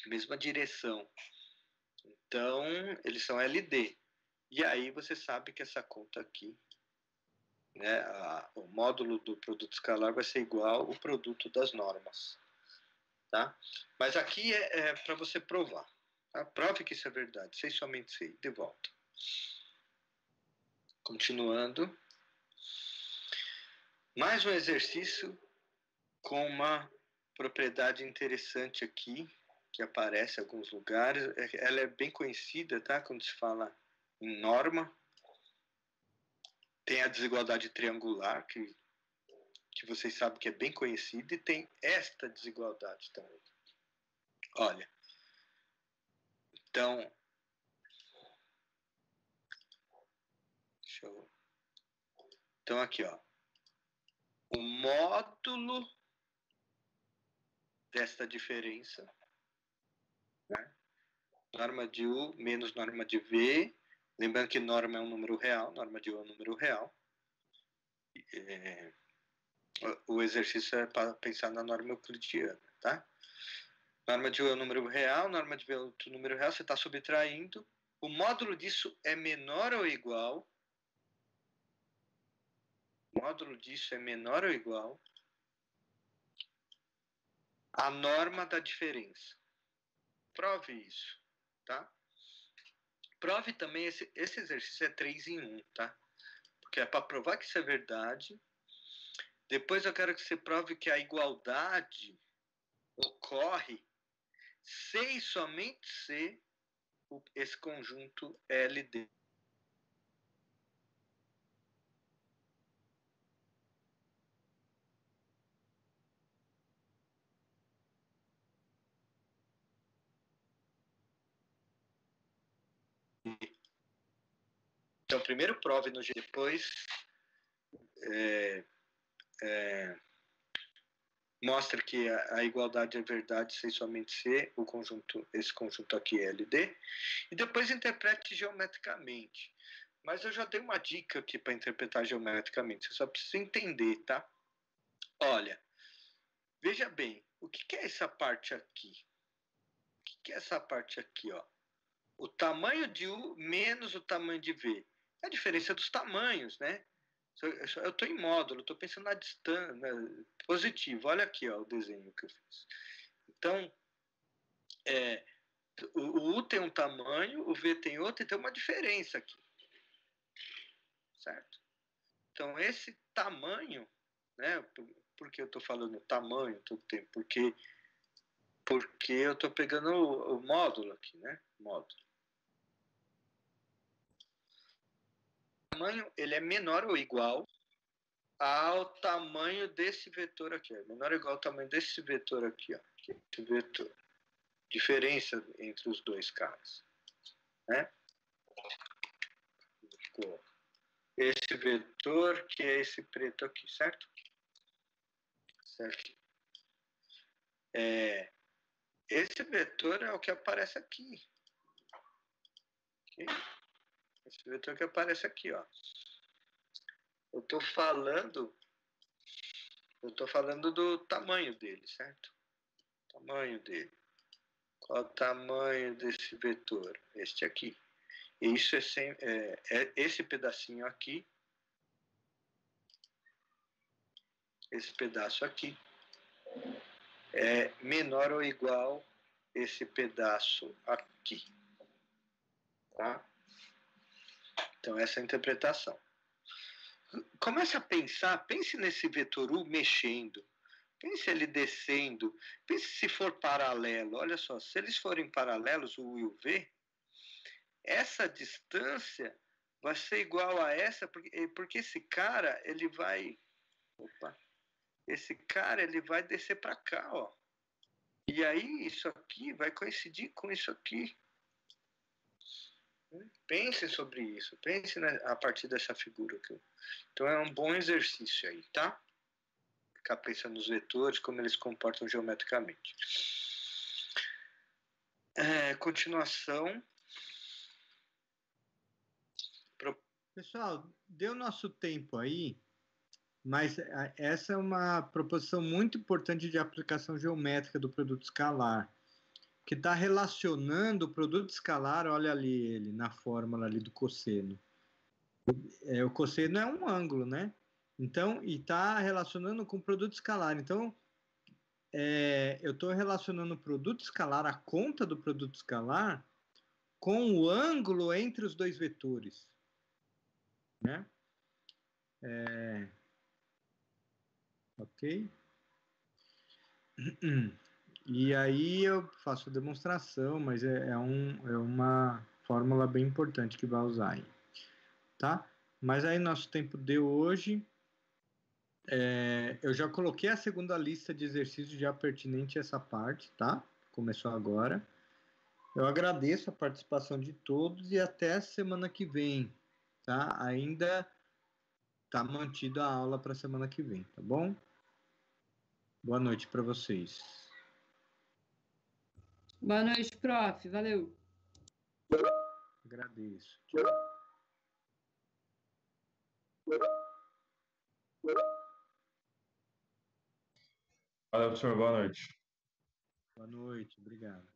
mesma direção. Então, eles são LD. E aí você sabe que essa conta aqui, né, o módulo do produto escalar vai ser igual ao produto das normas. Tá? Mas aqui é para você provar. Tá? Prove que isso é verdade. Sei somente sei. De volta. Continuando. Mais um exercício com uma propriedade interessante aqui, que aparece em alguns lugares. Ela é bem conhecida, tá? Quando se fala em norma. Tem a desigualdade triangular, que vocês sabem que é bem conhecida, e tem esta desigualdade também. Olha. Então, então aqui, ó. O módulo desta diferença, né? Norma de U menos norma de V. Lembrando que norma é um número real, norma de U é um número real. O exercício é para pensar na norma euclidiana, tá? Norma de U é um número real, norma de V é outro número real, você está subtraindo. O módulo disso é menor ou igual. O módulo disso é menor ou igual à norma da diferença. Prove isso, tá? Prove também, esse exercício é 3 em 1, tá? Porque é para provar que isso é verdade. Depois eu quero que você prove que a igualdade ocorre se e somente se esse conjunto LD. Então, primeiro prove no G, depois mostra que a igualdade é verdade sem somente ser esse conjunto aqui é LD, e depois interprete geometricamente. Mas eu já dei uma dica aqui para interpretar geometricamente, você só precisa entender, tá? Olha, veja bem, o que é essa parte aqui? O que é essa parte aqui, ó? O tamanho de U menos o tamanho de V. É a diferença dos tamanhos, né? Eu estou em módulo, estou pensando na distância, positivo. Olha aqui, ó, o desenho que eu fiz. Então, o U tem um tamanho, o V tem outro, e tem uma diferença aqui. Certo? Então, esse tamanho, né? Por que eu estou falando tamanho todo tempo? Porque eu estou pegando o módulo aqui, né? Módulo. O tamanho, ele é menor ou igual ao tamanho desse vetor aqui. Ó. Menor ou igual ao tamanho desse vetor aqui, ó. Esse vetor. Diferença entre os dois caras. Né? Esse vetor que é esse preto aqui, certo? Certo. Esse vetor é o que aparece aqui. Okay? Esse vetor que aparece aqui, ó. Eu estou falando do tamanho dele, certo? Tamanho dele. Qual o tamanho desse vetor? Este aqui. E isso é esse pedacinho aqui. Esse pedaço aqui é menor ou igual esse pedaço aqui. Tá? Então, essa é a interpretação. Comece a pensar, pense nesse vetor U mexendo, pense ele descendo, pense se for paralelo. Olha só, se eles forem paralelos, o U e o V, essa distância vai ser igual a essa, porque esse cara, ele vai... Esse cara, ele vai descer para cá, ó. E aí, isso aqui vai coincidir com isso aqui. Pense sobre isso. Pense a partir dessa figura aqui. Então, é um bom exercício aí, tá? Ficar pensando nos vetores, como eles se comportam geometricamente. Continuação. Pessoal, deu nosso tempo aí, mas essa é uma proposição muito importante de aplicação geométrica do produto escalar. que está relacionando o produto escalar, olha ali ele, na fórmula ali do cosseno. O cosseno é um ângulo, né? Então, e está relacionando com o produto escalar. Então, eu estou relacionando o produto escalar, a conta do produto escalar, com o ângulo entre os dois vetores, né? Ok? E aí eu faço a demonstração, mas é uma fórmula bem importante que vai usar aí, tá? Mas aí nosso tempo deu hoje. Eu já coloquei a segunda lista de exercícios já pertinente a essa parte, tá? Começou agora. Eu agradeço a participação de todos e até semana que vem, tá? Ainda tá mantida a aula para semana que vem, tá bom? Boa noite para vocês. Boa noite, prof. Valeu. Agradeço. Tchau. Valeu, professor. Boa noite. Boa noite, obrigado.